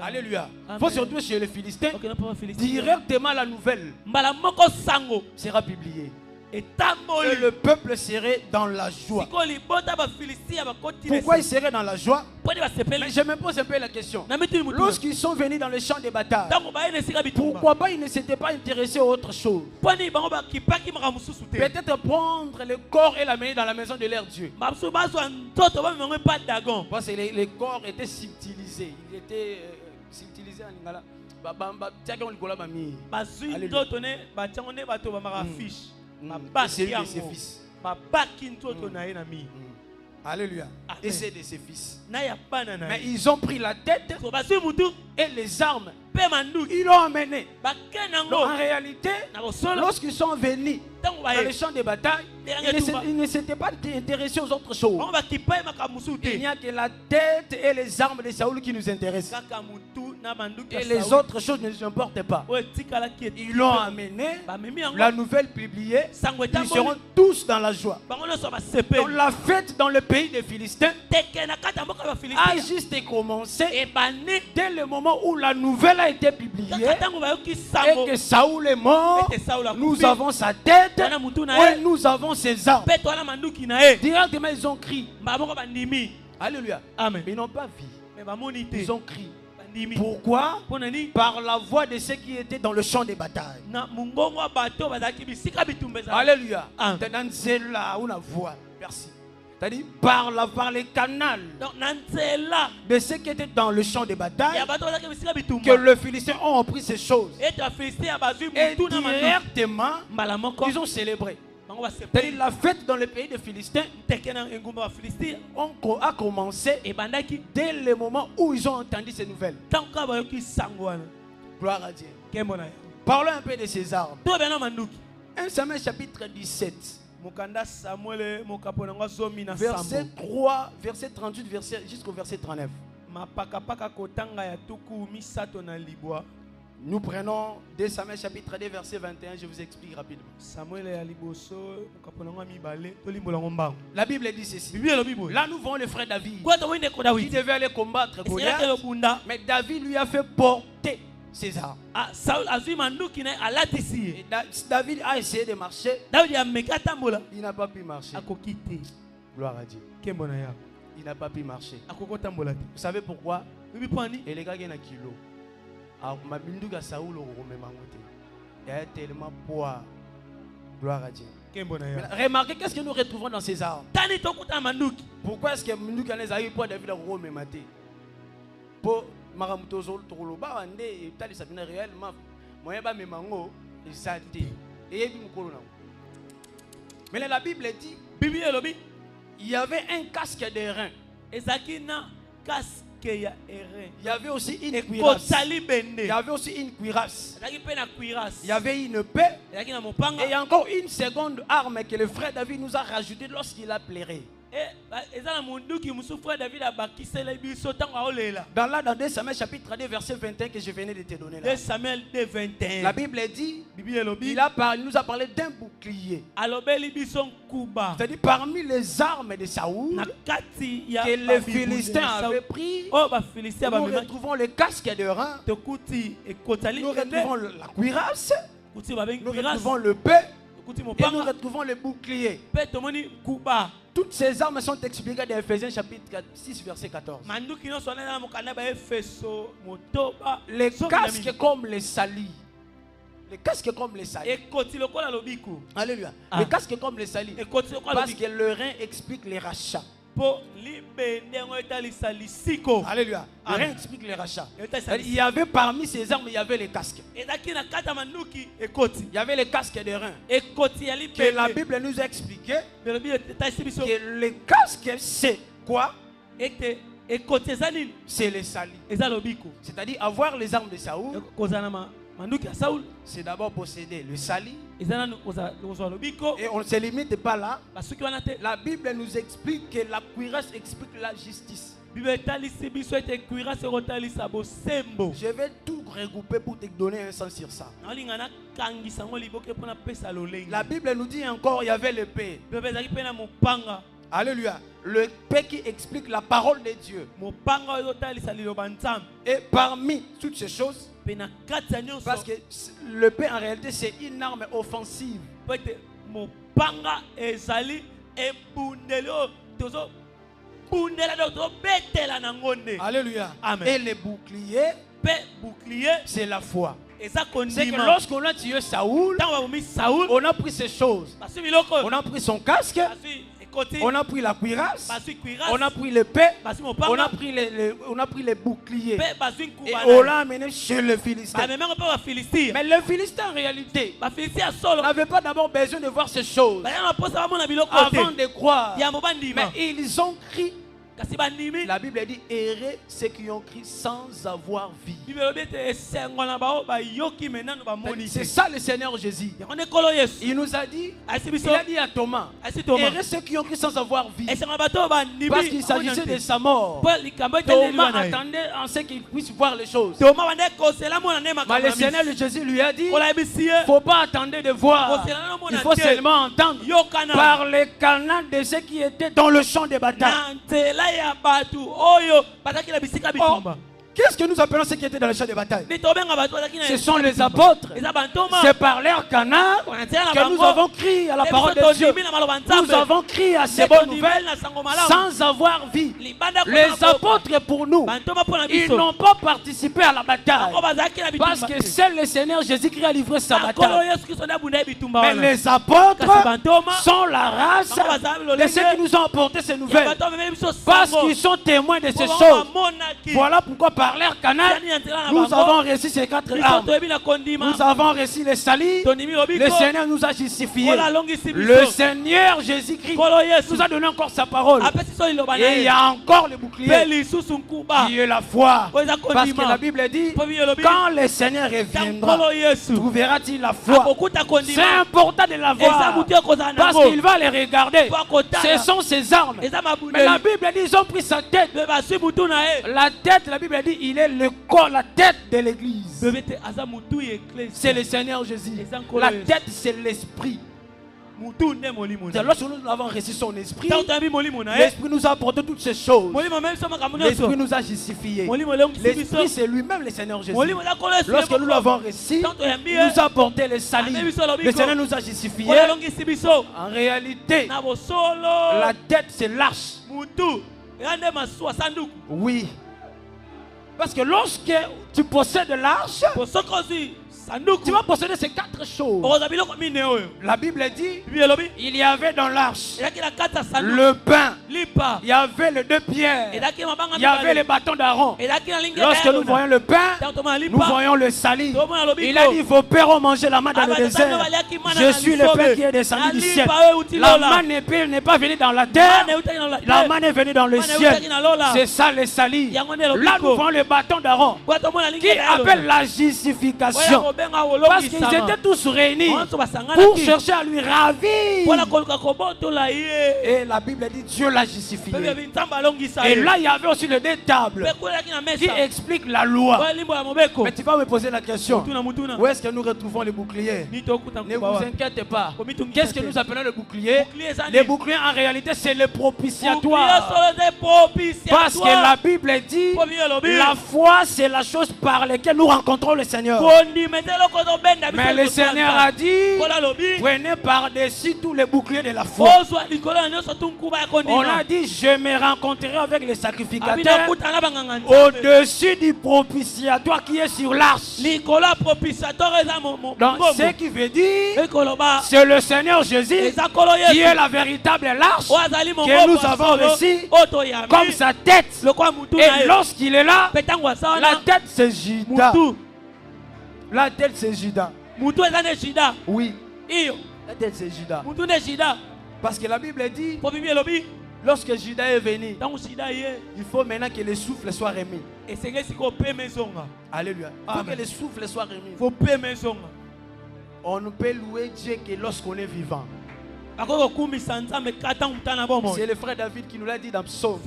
Alléluia. Il faut se retrouver chez le Philistin. Directement la nouvelle sera publiée. Et le peuple serait dans la joie. Pourquoi ils seraient dans la joie? Mais je me pose un peu la question. Lorsqu'ils sont venus dans le champ de bataille, pourquoi pas ils ne s'étaient pas intéressés à autre chose? Peut-être prendre le corps et l'amener dans la maison de leur Dieu. Parce que les corps étaient subtilisés. Ils étaient subtilisés en lingala. C'est lui de ses fils. Alléluia. Et c'est de ses fils. Mais ils ont pris la tête et les armes. Ils l'ont amené. Donc, en réalité, lorsqu'ils sont venus dans les champs de bataille, ils ne s'étaient pas intéressés aux autres choses. Il n'y a que la tête et les armes de Saoul qui nous intéressent. Et les autres choses ne nous importent pas. Ils l'ont amené, la nouvelle publiée, ils seront tous dans la joie. Donc la fête dans le pays des Philistins a juste commencé dès le moment où la nouvelle a été publiée et que Saoul est mort. Nous avons sa tête et nous avons ses armes. Directement ils ont crié. Alléluia. Mais ils n'ont pas vu. Ils ont crié. Pourquoi? Par la voix de ceux qui étaient dans le champ de bataille. Alléluia. Merci. C'est-à-dire par les canals de ceux qui étaient dans le champ de bataille que les Philistins ont pris ces choses. Et directement, ils ont célébré. C'est-à-dire la fête dans le pays des Philistins a commencé dès le moment où ils ont entendu ces nouvelles. Gloire à Dieu. Parlons un peu de ces armes. 1 Samuel chapitre 17. Verset 3, verset 38 jusqu'au verset 39. Nous prenons 2 Samuel chapitre 2 verset 21, je vous explique rapidement. La Bible dit ceci. Là nous voyons le frère David qui devait aller combattre Goliath, mais David lui a fait porter ses armes. Et David a essayé de marcher, il n'a pas pu marcher. Gloire à Dieu. Il n'a pas pu marcher. Vous savez pourquoi? Et les gars qui ont un kilo. Il y a tellement poids. Gloire à Dieu. Remarquez qu'est-ce que nous retrouvons dans ces armes. Pourquoi est-ce que Minduka les a eu pour David Rome maté? Pour Maramutozo Toloba Ande et Tali Sabina réellement moyen ba memango et santé. Et mais la Bible dit il y avait un casque de rein. Il y avait aussi une cuirasse. Il y avait aussi une cuirasse. Il y avait une paix. Et encore une seconde arme que le frère David nous a rajoutée lorsqu'il a pleuré. Dans 2 Samuel chapitre 2 verset 21 que je venais de te donner là. 2 Samuel 2 21. La Bible dit, il nous a parlé d'un bouclier. C'est-à-dire parmi les armes de Saoul que les Philistins avaient pris, nous retrouvons le casque de rein, nous retrouvons la cuirasse, nous retrouvons le paix et nous retrouvons le bouclier. Toutes ces armes sont expliquées dans Ephésiens chapitre 6 verset 14. Les casques comme les salis. Les casques comme les salis. Alléluia. Les casques comme les salis. Parce que le rein explique les rachats. Alléluia. Le rein explique les rachats. Il y avait parmi ces armes, il y avait les casques. Il y avait les casques de rein. Que la Bible nous a expliqué que les casques, c'est quoi? C'est les salis. C'est-à-dire avoir les armes de Saoul. C'est d'abord posséder le sali. Et on ne se limite pas là. La Bible nous explique que la cuirasse explique la justice. Je vais tout regrouper pour te donner un sens sur ça. La Bible nous dit encore, il y avait le paix. Alléluia. Le paix qui explique la parole de Dieu. Et parmi toutes ces choses, parce que le paix en réalité c'est une arme offensive. Alléluia. Amen. Et les boucliers, c'est la foi. C'est que lorsqu'on a tué Saoul, on a pris ces choses. On a pris son casque. On a pris la cuirasse, on a pris l'épée, on a pris les boucliers et on l'a amené chez le Philistin. Mais le Philistin en réalité n'avait pas d'abord besoin de voir ces choses avant de croire. Mais ils ont crié. La Bible dit errer ceux qui ont crié sans avoir vie. C'est ça le Seigneur Jésus. Il nous a dit, il a dit à Thomas, errer ceux qui ont crié sans avoir vie. Parce qu'il s'agissait de sa mort. Thomas attendait en ce qu'il puisse voir les choses. Mais le Seigneur Jésus lui a dit, il ne faut pas attendre de voir. Il faut seulement entendre par les canaux de ceux qui étaient dans le champ de bataille. Qu'est-ce que nous appelons ceux qui étaient dans le champ de bataille? Ce sont les apôtres. C'est par leur canard que nous avons crié à la parole de Dieu. Nous avons crié à ces bonnes nouvelles sans avoir vie. Les apôtres pour nous, ils n'ont pas participé à la bataille parce que seul le Seigneur Jésus-Christ a livré sa bataille. Mais les apôtres sont la race de ceux qui nous ont apporté ces nouvelles parce qu'ils sont témoins de ces choses. Voilà pourquoi par leur canal, nous avons reçu ces 4 armes. Nous avons reçu les salis. Le Seigneur nous a justifiés. Le Seigneur Jésus-Christ nous a donné encore sa parole. Et il y a encore le bouclier qui est la foi. Parce que la Bible dit, quand le Seigneur reviendra, trouvera-t-il la foi? C'est important de la voir parce qu'il va les regarder. Ce sont ses armes. Mais la Bible dit, ils ont pris sa tête. La tête, la Bible dit, il est le corps, la tête de l'église. bebe te aza mutu ya ecclesia. C'est le Seigneur Jésus. Eza nkolo La Yesu. tête, c'est l'esprit. Mutu nde molimo na C'est ye. lorsque nous avons reçu son esprit, Tant otambi molimo na ye. l'esprit nous a apporté toutes ces choses. Molimo même so makambo nyonso. L'esprit nous a justifiés. Molimo elongisi biso. L'esprit, c'est lui-même le Seigneur Jésus. Molimo eza nkolo Yesu. Lorsque nous l'avons reçu, Tant oyambi il ye. nous a apporté le salut. Ame biso lobiko. Le Seigneur nous a justifiés. Nkolo elongisi biso. En réalité, Na bosolo. la tête, c'est l'arche. Mutu. Eza nde masuwa sanduku. Oui. Parce que lorsque tu possèdes l'arche, Bosoko ozwi tu sanduku. vas posséder ces 4 choses. Okozwa biloko mine oyo. La Bible dit, Bibi elobi. il y avait dans l'arche Ezalaki na kati ya sanduku. le pain, Lipa. il y avait les 2 pierres, Ezalaki mabanga il y avait mibale. les bâtons d'Aaron. Ezalaki na linge Lorsque ya nous Arona. voyons le pain, Tant tomona nous lipa. voyons le salut. Tomona lobiko. Il a dit, vos pères ont mangé la manne dans le désert. Je suis le pain qui est descendu du ciel. La manne n'est pas venue dans la terre. La manne est venue dans le ciel. C'est ça le salut. Là, nous voyons le bâton d'Aaron qui appelle la justification. Parce qu'ils étaient tous réunis pour chercher à lui ravir. Et la Bible dit Dieu l'a justifié. Et là, il y avait aussi les 2 tables qui expliquent la loi. Mais tu vas me poser la question. Où est-ce que nous retrouvons les boucliers? Ne vous inquiétez pas. Qu'est-ce que nous appelons le bouclier? Les boucliers, en réalité, c'est le propitiatoire. Parce que la Bible dit la foi, c'est la chose par laquelle nous rencontrons le Seigneur. Mais le Seigneur a dit prenez par-dessus tous les boucliers de la foi. On a dit je me rencontrerai avec les sacrificateurs au-dessus du propitiatoire qui est sur l'arche. Donc ce qui veut dire c'est le Seigneur Jésus qui est la véritable l'arche que nous avons reçue comme sa tête. Et lorsqu'il est là, la tête c'est Judas. La tête c'est Judas. Oui. La tête c'est Judas. Parce que la Bible dit lorsque Judas est venu, il faut maintenant que le souffle soit remis. Alléluia. Il faut que le souffle soit remis. On ne peut louer Dieu que lorsqu'on est vivant. C'est le frère David qui nous l'a dit dans Psaume.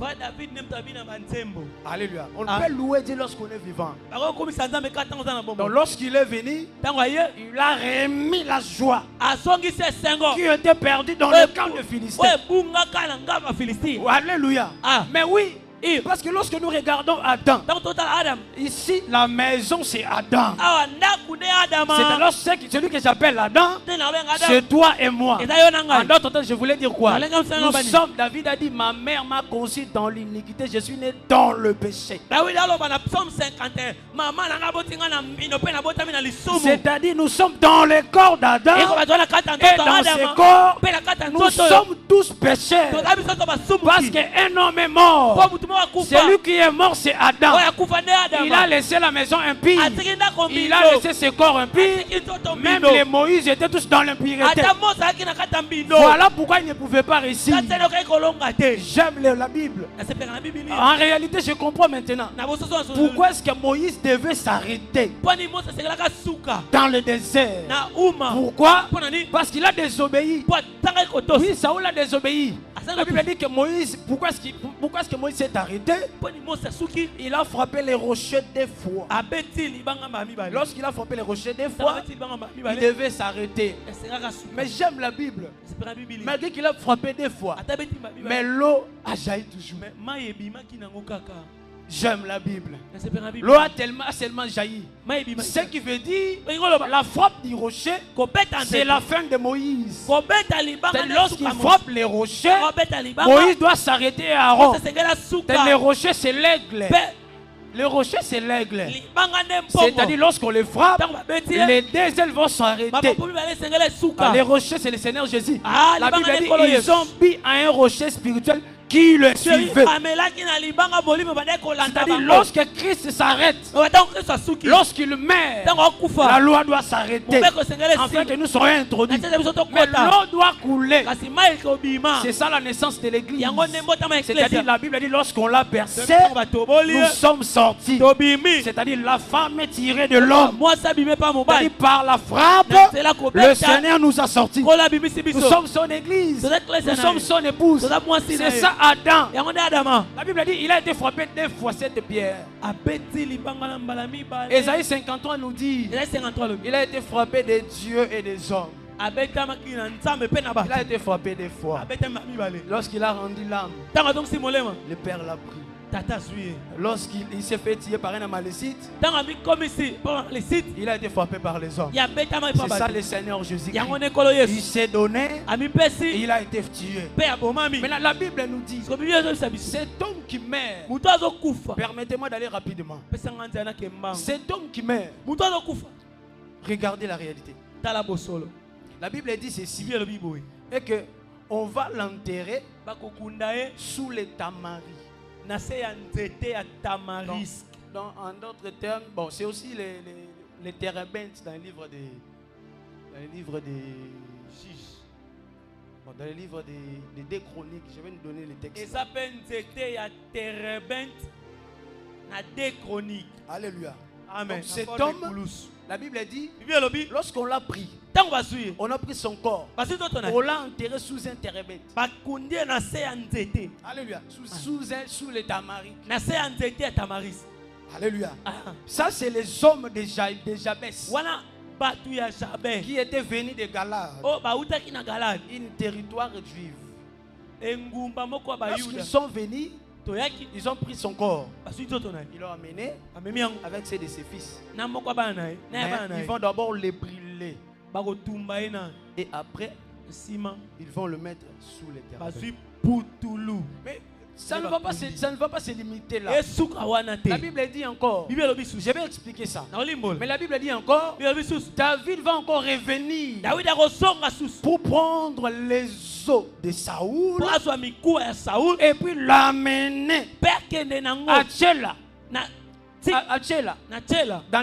Alléluia. On peut louer Dieu lorsqu'on est vivant. Donc lorsqu'il est venu, il a remis la joie qui était perdue dans le camp de Philistins. Alléluia. Mais oui. Parce que lorsque nous regardons Adam, ici la maison c'est Adam. C'est alors celui que j'appelle Adam, c'est toi et moi. En d'autres temps, je voulais dire quoi? Nous sommes, David a dit, ma mère m'a conçu dans l'iniquité, je suis né dans le péché. C'est-à-dire nous sommes dans le corps d'Adam et dans ce corps, nous sommes tous pécheurs. Parce qu'un homme est mort. Celui qui est mort, c'est Adam. Il a laissé la maison impie. Il a laissé ses corps impies. Même les Moïse étaient tous dans l'impureté. Voilà pourquoi ils ne pouvaient pas réussir. J'aime la Bible. En réalité, je comprends maintenant. Pourquoi est-ce que Moïse devait s'arrêter dans le désert? Pourquoi? Parce qu'il a désobéi. Oui, Saoul a désobéi. La Bible dit que Moïse, pourquoi est-ce que Moïse s'est arrêté? Il a frappé les rochers des fois. Lorsqu'il a frappé les rochers des fois, il devait s'arrêter. Mais j'aime la Bible. Malgré qu'il a frappé des fois, mais l'eau a jailli toujours. J'aime la Bible. L'eau a seulement jailli. Ce qui veut dire la frappe du rocher, c'est la fin de Moïse. Lorsqu'il frappe les rochers, Moïse doit s'arrêter à Aaron. Les rochers, c'est l'aigle. Le rocher, c'est l'aigle. C'est-à-dire, lorsqu'on les frappe, les 2 ailes vont s'arrêter. Les rochers, c'est le Seigneur Jésus. La Bible dit ils ont mis à un rocher spirituel qui le suivait. C'est-à-dire, lorsque Christ s'arrête, lorsqu'il meurt, la loi doit s'arrêter afin que nous soyons introduits. Mais l'eau doit couler. C'est ça la naissance de l'église. C'est-à-dire, la Bible dit lorsqu'on l'a percé, nous sommes sortis. C'est-à-dire, la femme est tirée de l'homme. C'est-à-dire, par la frappe, le Seigneur nous a sortis. Nous sommes son église. Nous sommes son épouse. C'est ça Adam. yango nde adama La Bible dit il a été frappé 9 fois cette pierre. abeti libanga na mbala mibale Esaïe 53 nous dit Esaïe 53 lobi il a été frappé des dieux et des hommes. abetamaki na nzambe mpe na Il bato a été frappé des fois. abetami mibale Lorsqu'il a rendu l'âme, ntango azongisi molema le Père l'a pris. tata azwi ye Lorsqu'il s'est fait tuer par un Amalécite, ntango amikomisi mpo lesite il a été frappé par les hommes. ye abetamaki mpo C'est ça bato le Seigneur Jésus-Christ. yango nde nkolo Il yesu s'est donné et amipesi il a été tué. mpe abomami Maintenant, la Bible nous dit siko bibi ezobisa biso cet homme qui meurt, moto azokufa permettez-moi d'aller rapidement. pesanga nzela nake mbango Cet homme qui meurt, moto azokufa regardez la réalité. tala bosolo La Bible dit ceci bibi elobi boye et que on va l'enterrer bakokunda ye sous les tamaris. na se ya nzete ya tamarisk En d'autres termes, bon, c'est aussi les térébintes dans le livre des juge bon, dans le livre des deux chroniques. Je vais nous donner les textes. eza mpe nzete ya terebente na de chronique Alléluia. amen Donc, cet Encore homme, de kulusu. la Bible dit, bibi elobi lorsqu'on l'a pris, ntango bazwi ye on a pris son corps, bazwi toto na on l'a enterré sous un térébinthe. bakundi ye na se ya nzete Alléluia. Sous les tamaris. na se ya nzete ya tamarisk Alléluia. Ah. Ça, c'est les hommes de Jabès wana bato ya jabe qui étaient venus de Galade, oyo bautaki na galade une territoire juive. engumba moko ya bayuda Lorsqu'ils sont venus, toyaki ils ont pris son corps. bazwi nzoto na ye Ils l'ont amené amemi yango avec ceux de ses fils. na moko ya bana na ye na ya bana na Mais ye ils vont d'abord les brûler. bakotumba ye na Et après, nsima ils vont le mettre sous les terres. bazwi putulu Mais ça ne va pas se limiter là. esuka wana te La Bible dit encore, bibi elobi susu je vais expliquer ça. na olimbola Mais la Bible dit encore, bibi elobi susu David va encore revenir dawidi akozonga susu pour prendre les os de Saoul mpo azwa mikuwa ya saul et puis l'amener mpe akende nango à Tchéla, na Tchéla, na tshela dans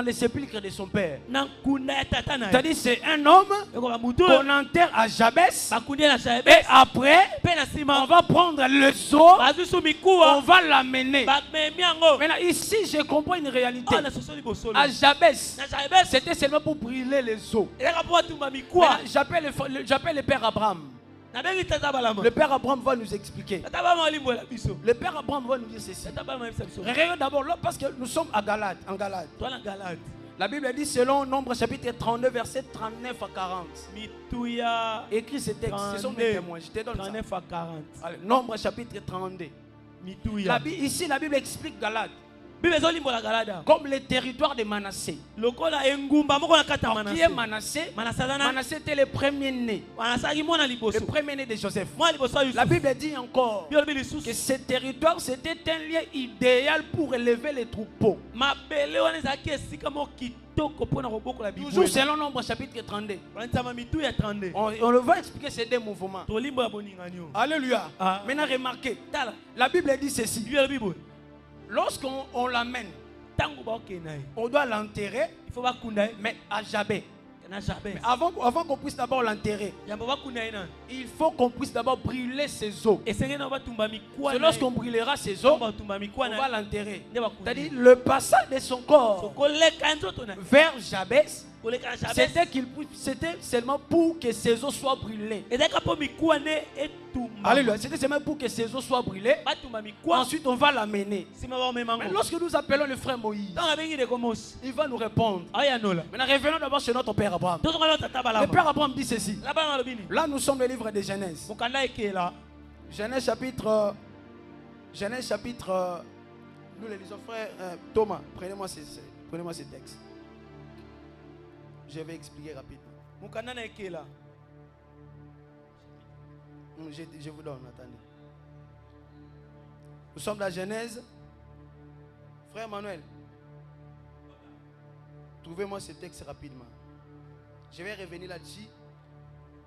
les sépulcres de son père. na nkunda ya tata na ye C'est-à-dire c'est un homme ekoba mutu qu'on enterre à Jabès bakundi ye na jaebe et après mpe na on nsima va prendre les os, bazwi su on mikuwa va l'amener. bamemi yango Maintenant ici je comprends une réalité. awa na sosoli bosolo À Jabès, na jaebe c'était seulement pour brûler les os. ezaka mpo batumba mikuwa Maintenant, j'appelle le père Abraham. nabengi tata balama Le père Abraham va nous expliquer. tata balama olimbola biso Le père Abraham va nous dire ceci. tata balama yebisa biso Regardez d'abord là parce que nous sommes à Galate, en Galate. toa na galade La Bible dit selon Nombre chapitre 32 verset 39 à 40. mituya Écris ces textes, ce sont mes témoins. Je te donne ça. 39 à 40 Allez, Nombre chapitre 32. mituya Ici la Bible explique Galate bible ezolimbola galada comme le territoire de Manassé. lokola engumba moko na kati ya Donc, qui est manase Manassé? manase aza na Manassé était le premier-né. manase azalaki mwana Le liboso premier-né de Joseph. mwana liboso ya La yusufu Bible dit encore bible elobi que lisusu ce territoire c'était un lieu idéal pour élever les troupeaux. mabele wana ezalaki esika moko kitoko mpona kobokola Toujours bibwele selon Nombre chapitre 32. nsama mitu ya 32 On le va expliquer ces deux mouvements. tolimbo ya boningani oyo Alléluia. Ah. Maintenant remarquez, tala la Bible dit ceci. bible elobi boye Lorsqu'on l'amène, ntango baokende na ye on doit l'enterrer, il faut bakunda ye mais à Jabé. na jardin Mais avant qu'on puisse d'abord l'enterrer, yamba bakunda ye nani il faut qu'on puisse d'abord brûler ses os. esengeli na batumba mikuwa C'est na ye. lorsqu'on brûlera ses os, batumba mikuwa on na va ye. l'enterrer. nde bakunda C'est-à-dire le passage de son corps sokoleka nzoto na ye. vers Jabès, koleka na jardin c'était seulement pour que ses os soient brûlés. ezalaka mpo mikuwa nde etumba Alléluia. C'était seulement pour que ses os soient brûlés. batumba mikuwa Ensuite, on va l'amener. nsima baomema Mais ngo lorsque nous appelons le frère Moïse, ntango abengi ndeko mosi il va nous répondre. ayanola Maintenant, revenons d'abord chez notre père Abraham. tozonga na tata Le balama père Abraham dit ceci. labana alobi nini Là, nous sommes le livre de Genèse. mokanda ekela Genèse chapitre. Nous les lisons, frère Thomas, prenez-moi ces textes. Je vais expliquer rapidement. mokanda na ekela Je vous donne, attendez. Nous sommes dans Genèse. Frère Manuel, trouvez-moi ce texte rapidement. Je vais revenir là-dessus.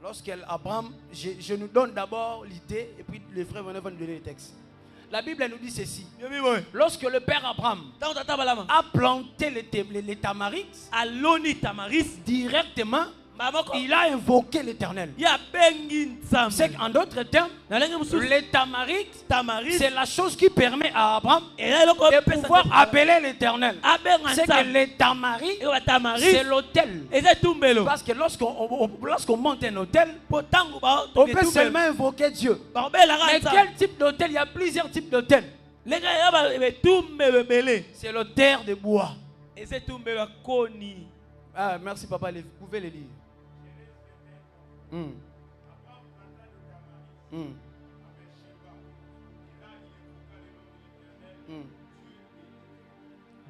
Lorsqu'Abraham, je nous donne d'abord l'idée et puis les frères Manuel vont nous donner le texte. La Bible nous dit ceci. Lorsque le père Abraham ntango tata balama a planté les tamarites aloni tamaris directement, Il a invoqué l'Éternel. C'est qu'en d'autres termes, les tamarites, c'est la chose qui permet à Abraham de pouvoir appeler l'Éternel. C'est que les tamarites, c'est l'autel. Parce que lorsqu'on monte un autel, on peut seulement invoquer Dieu. Mais quel type d'autel? Il y a plusieurs types d'autels. C'est l'autel de bois. Ah, merci papa, vous pouvez les lire.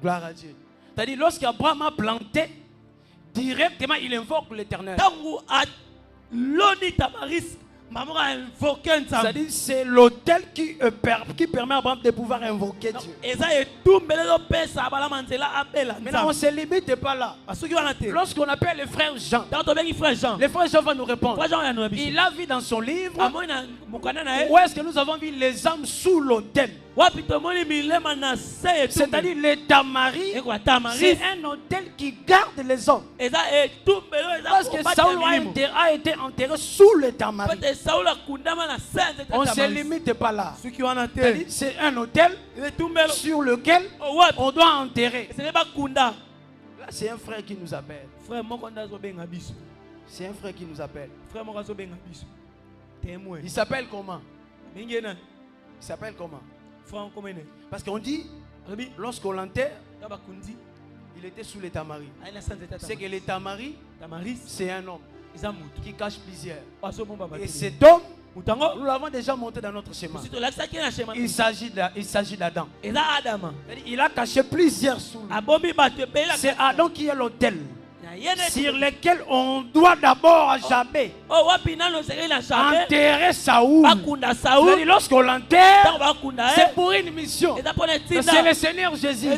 Gloire à Dieu. C'est-à-dire, lorsqu'Abraham a planté, directement il invoque l'Éternel. C'est-à-dire, c'est l'autel qui permet à Abraham de pouvoir invoquer Dieu. Maintenant, on ne se limite pas là. Lorsqu'on appelle le frère Jean, le frère Jean va nous répondre. Il a vu dans son livre où est-ce que nous avons vu les âmes sous l'autel. C'est-à-dire les tamaris, c'est un autel qui garde les hommes. Parce que Saül a été enterré sous les tamaris. On ne se limite pas là. C'est un autel sur lequel on doit enterrer. Là, c'est un frère qui nous appelle. C'est un frère qui nous appelle. Il s'appelle comment? Il s'appelle comment? Parce qu'on dit, lorsqu'on l'enterre, il était sous les tamaris. C'est que les tamaris, c'est un homme qui cache plusieurs. Et cet homme, nous l'avons déjà monté dans notre schéma. Il s'agit d'Adam. Il a caché plusieurs sous lui. C'est Adam qui est l'autel sur lequel on doit d'abord à jamais enterrer Saoul. Lorsqu'on l'enterre, c'est pour une mission. C'est le Seigneur Jésus.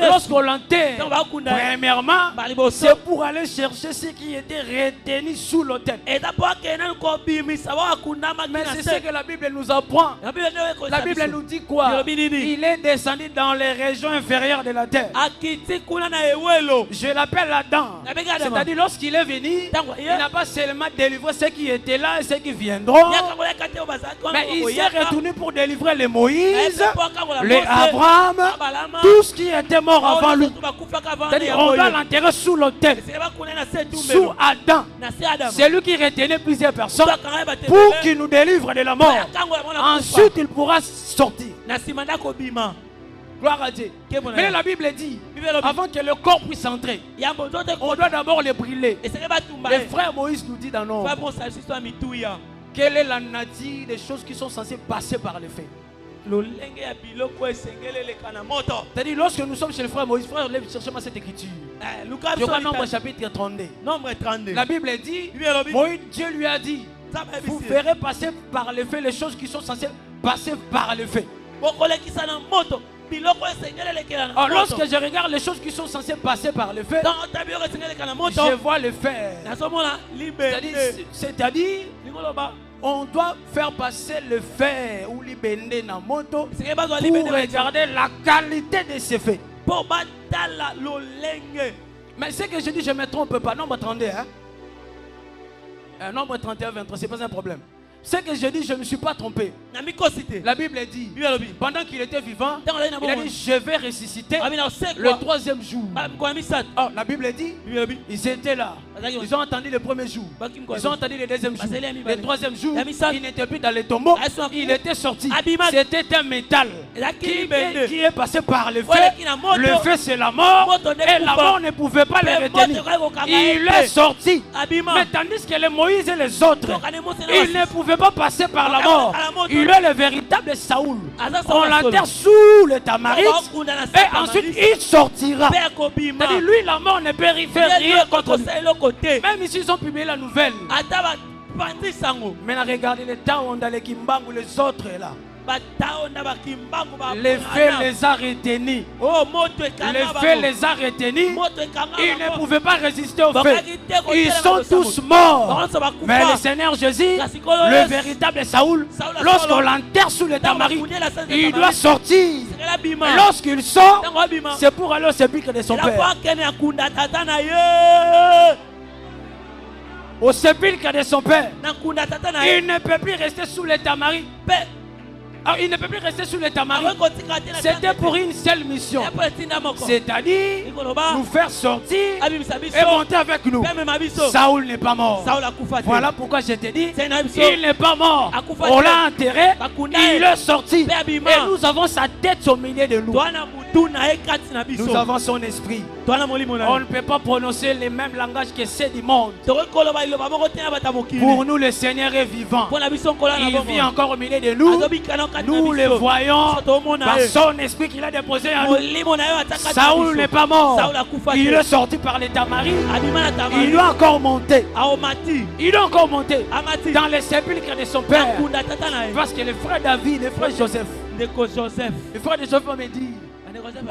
Lorsqu'on l'enterre, premièrement, c'est pour aller chercher ce qui était retenu sous l'autel. Mais c'est ce que la Bible nous apprend. La Bible nous dit quoi? Il est descendu dans les régions inférieures de la terre. Je l'appelle Adam. C'est-à-dire, lorsqu'il est venu, il n'a pas seulement délivré ceux qui étaient là et ceux qui viendront, mais il s'est retourné pour délivrer les Moïse, les Abraham, tout ce qui était mort avant lui. C'est-à-dire, on doit l'enterrer sous l'autel, sous Adam. C'est lui qui retenait plusieurs personnes pour qu'il nous délivre de la mort. Ensuite, il pourra sortir. Gloire à Dieu. Mais la Bible dit, avant que le corps puisse entrer, on doit d'abord le brûler. Le frère Moïse nous dit dans nos... Quelle est la nature des choses qui sont censées passer par le feu? C'est-à-dire, lorsque nous sommes chez le frère Moïse, frère, cherchez-moi cette écriture. Je crois Nombre chapitre 32. La Bible dit, Moïse, Dieu lui a dit, vous ferez passer par le feu les choses qui sont censées passer par le feu. Alors, lorsque je regarde les choses qui sont censées passer par le feu, je vois le fer. C'est-à-dire, on doit faire passer le fer ou l'ibende na moto pour regarder la qualité de ce feu. Mais ce que je dis, je ne me trompe pas. Nombre 32, nombre 31, 23, ce n'est pas un problème. Ce que je dis, je ne me suis pas trompé. La Bible dit, pendant qu'il était vivant, il a dit, je vais ressusciter le troisième jour. Oh, la Bible dit, ils étaient là. Ils ont entendu le premier jour. Ils ont entendu le deuxième jour. Le troisième jour, il n'était plus dans les tombeaux. Il était sorti. C'était un métal qui est passé par le feu. Le feu, c'est la mort. Et la mort ne pouvait pas le retenir. Il est sorti. Mais tandis que les Moïse et les autres, ils ne pouvaient pas passer par la mort. Il est le véritable Saoul. On l'enterre sous le tamaris et ensuite il sortira. C'est-à-dire, lui, la mort ne peut faire rien contre lui. Même ici, ils ont publié la nouvelle. Maintenant, regardez les temps dans les Kimbangu, les autres là. Le feu les a retenus. Le feu les a retenus. Ils ne pouvaient pas résister au feu. Ils sont tous morts. Mais le Seigneur Jésus, le véritable Saoul, lorsqu'on l'enterre sous le tamaris, il doit sortir. Lorsqu'il sort, c'est pour aller au sépulcre de son père. au sépulcre de son père. na nkunda tata na ye Il ne peut plus rester sous les tamaris. pe Alors, il ne peut plus rester sous les tamaris. akoki kotika te na C'était pour une seule mission. epo etinda moko C'est-à-dire ikoloba nous faire sortir abimisa biso et monter avec nous. pe amema biso Saoul n'est pas mort. Saul akufa te Voilà pourquoi je te dis, c'est na biso il n'est pas mort. Akufa On te. l'a enterré, Bakunda il ye. est sorti. Pe abima. Et nous avons sa tête au milieu de nous. twana mutu na ye kati na biso Nous avons son esprit. twana molimo na On ye ne peut pas prononcer les mêmes langages que ceux du monde. tokoki koloba liloba moko te na bato ya mokili Pour nous, le Seigneur est vivant. mpo na biso nkolo na Il bongo vit encore au milieu de nous. azobika na kati na Nous le biso voyons So tomona par ye son esprit qu'il a déposé en nous. molimo na ye ata kati na Saoul biso n'est pas mort. Saul akufa Il te est sorti par les tamaris. abima na Il tamari doit encore monter. aomati Il doit encore monter amati dans les sépulcres de son na père. nkunda tata na ye Parce que le frère David, le frère Joseph, ndeko joseph le frère de Joseph me dit, bandeko joseph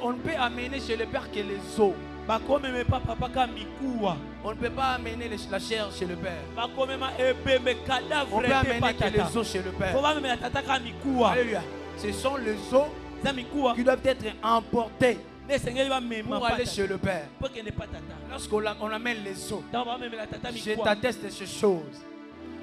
on ne peut amener chez le père que les os. bakomeme pa papa ka mikuwa On ne peut pas amener la chair chez le père. bakomema ebembe On cadavre peut te amener pa que tata les os chez le père. fo bamemela tata ka mikuwa Alléluia. Ce sont les os eza mikuwa qui doivent être emportés nde esengeli bamema pour aller chez le père. mpo kende pa tata Lorsqu'on amène les os, ntango bamemela tata je mikuwa t'atteste de ces choses.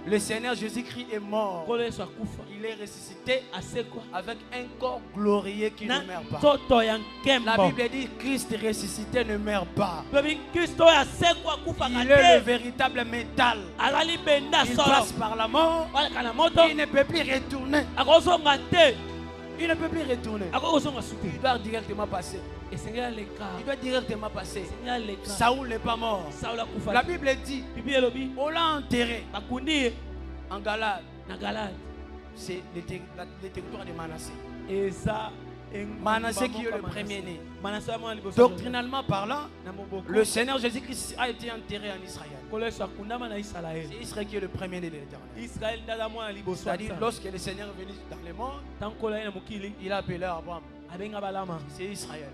Le Seigneur Jésus-Christ est mort. nkolo yesu akufa Il est ressuscité asekwa avec un corps glorieux qui ne na meurt pas. nzoto ya La nkembo Bible dit Christ ressuscité ne meurt pas. lobi kristo oyo asekwa akufaka Il est le te véritable métal. azali benda Il solo passe par la mort. baleka na moto Il ne peut plus retourner. akozonga te Il ne peut plus retourner. akoki kozonga su te Il doit directement passer. esengeli aleka Il doit directement passer. esengeli aleka Saoul n'est pas mort. saul akufa La te Bible dit bibi elobi on l'a enterré bakundi ye en Galade. na galade C'est le territoire de Manassé. eza Manassé qui est le premier-né. Manassé ya mwana liboso Doctrinalement parlant, na moboko le Seigneur Jésus-Christ a été enterré en Israël. nkolo yesu akundama na isalaele C'est Israël qui est le premier-né de l'Éternel. israel nde aza mwana liboso ya C'est-à-dire, Nzambe. lorsque le Seigneur est venu dans le monde, ntango nkolo aye na mokili il a appelé Abraham. abenga balama C'est Israël.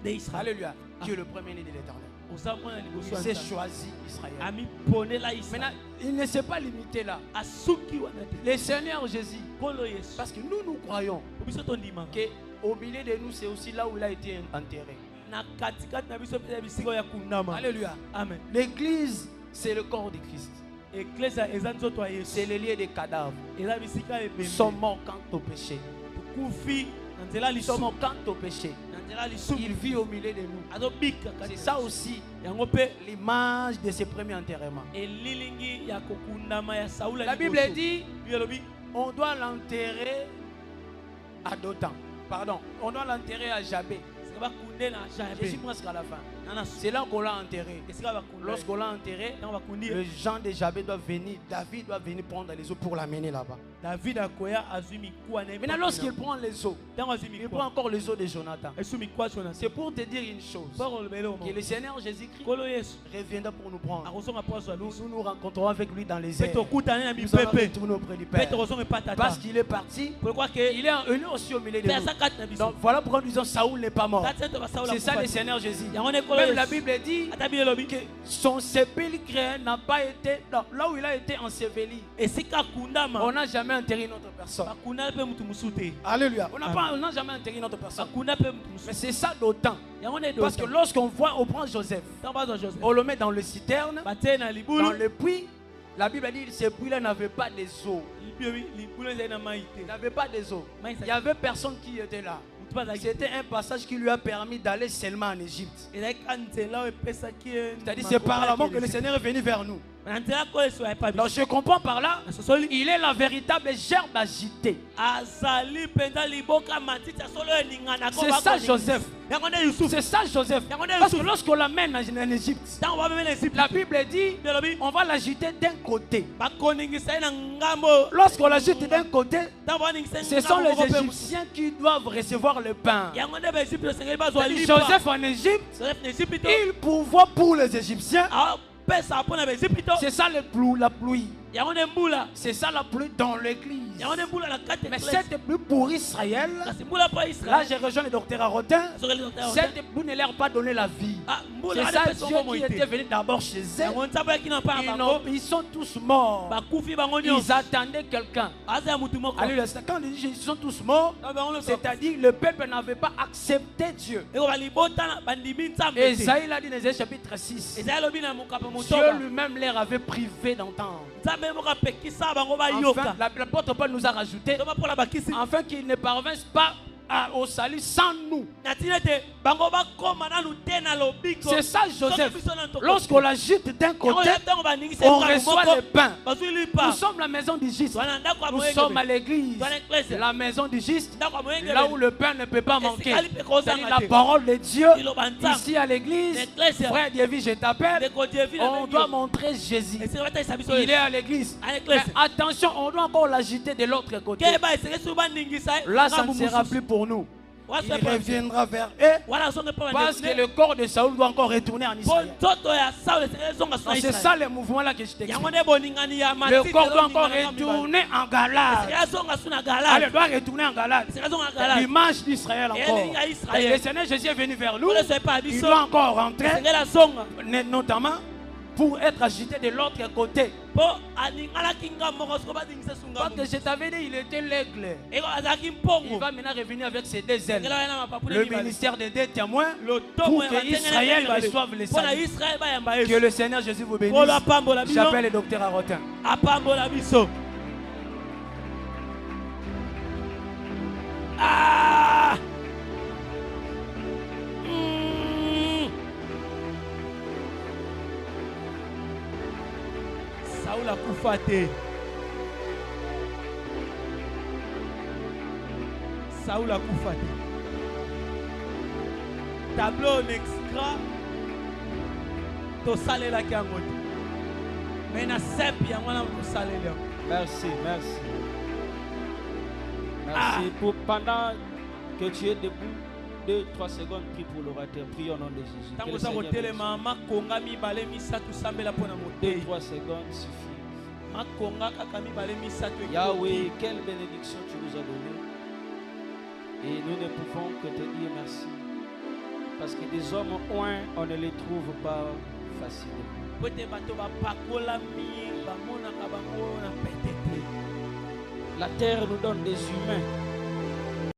nde israel Alléluia. Qui est le premier-né de l'Éternel. oza mwana liboso Il ya s'est Nzambe. choisi Israël. amiponela Maintenant, israel il ne s'est pas limité là. asuki wana te Le Seigneur Jésus, nkolo yesu parce que nous croyons po biso tondimaka qu'au milieu de nous, c'est aussi là où il a été enterré. na katikati na biso mpe ya bisika oyo ya kundama Alléluia. amen L'église, c'est le corps de Christ. eklesa eza nzoto ya C'est yesu le lieu des cadavres. eza bisika Nous ebembe sommes morts quant au péché. tokufi na nzela Nous sommes lisumu morts quant au péché. na nzela lisumu Il vit au milieu de nous. azobika C'est kati ça aussi yango mpe l'image de ses premiers enterrements. elilingi ya kokundama ya saula La Bible dit Bible elobi on doit l'enterrer à Dothan. Pardon, on doit l'enterrer à Jabé. sika bakunde na Je suis jabe presque à la fin. nana C'est là qu'on l'a enterré. esika bakunda Lorsqu'on l'a enterré, ntango bakundi le Jean de Jabé doit venir, David doit venir prendre les eaux pour l'amener là-bas. david akoya azwi mikuwa na ye Maintenant, lorsqu'il prend les eaux, ntango azwi il prend mikuwa encore les eaux de Jonathan. esu mikuwa so na C'est pour te dire une chose, mpo kolobela que omo le Seigneur Jésus-Christ nkolo yesu reviendra pour nous prendre. akozonga mpo azwa lusu Nous nous rencontrerons avec lui dans les mpe airs. tokutane na Nous allons mipepe retourner auprès du mpe Père. tokozonga epa tata Parce qu'il est parti, pourquoi ke il est aussi au milieu de mpe nous. aza kati na biso Donc voilà pourquoi nous disons Saoul n'est pas mort. kati ete basaula C'est ça le Seigneur Jésus. yango nde nkolo Même la yesu Bible dit ata bino elobi que son sépulcre n'a pas été là où il a été enseveli. esika akundama On n'a jamais enterré une autre personne. bakunda mpe mutu mosusu te Alléluia. On n'a jamais enterré une autre personne. bakunda mpe mutu Mais mosusu c'est ça d'autant. yango nde Parce que lorsqu'on voit, on prend Joseph, ntango bazwa joseph on le met dans le citerne, batie na dans libulu le puits. La Bible dit que ce puits-là n'avait pas des eaux. libulu ezali na mai te Il n'avait pas des eaux. Il n'y avait personne qui était là. mutu bazalaki C'était un passage qui lui a permis d'aller seulement en Égypte. ezalaki ka nzela oyo epesaki ye C'est-à-dire c'est par là que le Seigneur est venu vers nous. na nzela ko yesu ayepa Donc biso je comprends par là, na sosoli il est la véritable gerbe agitée. azali mpenza liboka matiti ya solo oyo eninganako C'est ça Joseph. yango nde yusufu C'est ça Joseph. yango nde Parce que yusufu lorsqu'on l'amène en Égypte, ntango bamemela esipli la Bible dit elobi on va l'agiter d'un côté. bakoningisa ye na ngambo Lorsqu'on l'agite d'un côté, ntango baningisa ce sont les moko mpe mosusu. Égyptiens qui doivent recevoir le pain. yango nde baesipli osengeli bazwa C'est-à-dire, lipa Joseph en Égypte, joseph na esipli to il pourvoit pour les Égyptiens. apesa mpo na baesipli to C'est ça la pluie. C'est ça la pluie dans l'église. Mais Mais cette pluie pour Israël, là j'ai rejoint le docteur Arotin, cette pluie ne leur a pas donné la vie. C'est ça Dieu qui était venu d'abord chez eux. Ils sont tous morts. Ils attendaient quelqu'un. Allez, quand ils disent ils sont tous morts, c'est-à-dire le peuple n'avait pas accepté Dieu. Esaïe l'a dit dans Esaïe chapitre 6. Dieu lui-même leur avait privé d'entendre. Enfin, l'apôtre Paul nous a rajouté afin qu'ils ne parvinssent pas au salut sans nous. C'est ça Joseph. Lorsqu'on l'agite d'un côté, on reçoit le pain. Nous sommes la maison du juste. Nous sommes à l'église, la maison du juste, là où le pain ne peut pas manquer. C'est la parole de Dieu. Ici à l'église, frère David, je t'appelle. On doit montrer Jésus. Il est à l'église. Mais attention, on doit encore l'agiter de l'autre côté. Là, ça ne sera plus pour nous. Il reviendra vers eux parce que le corps de Saoul doit encore retourner en Israël. C'est ça le mouvement là que je t'explique. Le corps doit encore retourner en Galate. Il doit retourner en Galate. L'image d'Israël encore. Et le Seigneur Jésus est venu vers nous. Il doit encore rentrer, notamment pour être agité de l'autre côté. Parce que je t'avais dit, il était l'aigle. Il va maintenant revenir avec ses deux ailes. Le ministère des deux témoins pour que Israël reçoive le salut. Que le Seigneur Jésus vous bénisse. J'appelle le docteur Arotin. Saoul a kufate. Saoul a kufate. Tableau extra. To sale la kiangote. Mais na sepi yangwana to sale là. Merci, merci. Merci pour pendant que tu es debout. 2-3 secondes, prie pour l'orateur. Prie au nom de Jésus. 2-3 secondes suffit. Yahweh, quelle bénédiction tu nous as donnée. Et nous ne pouvons que te dire merci. Parce que des hommes oints, on ne les trouve pas facilement. La terre nous donne des humains.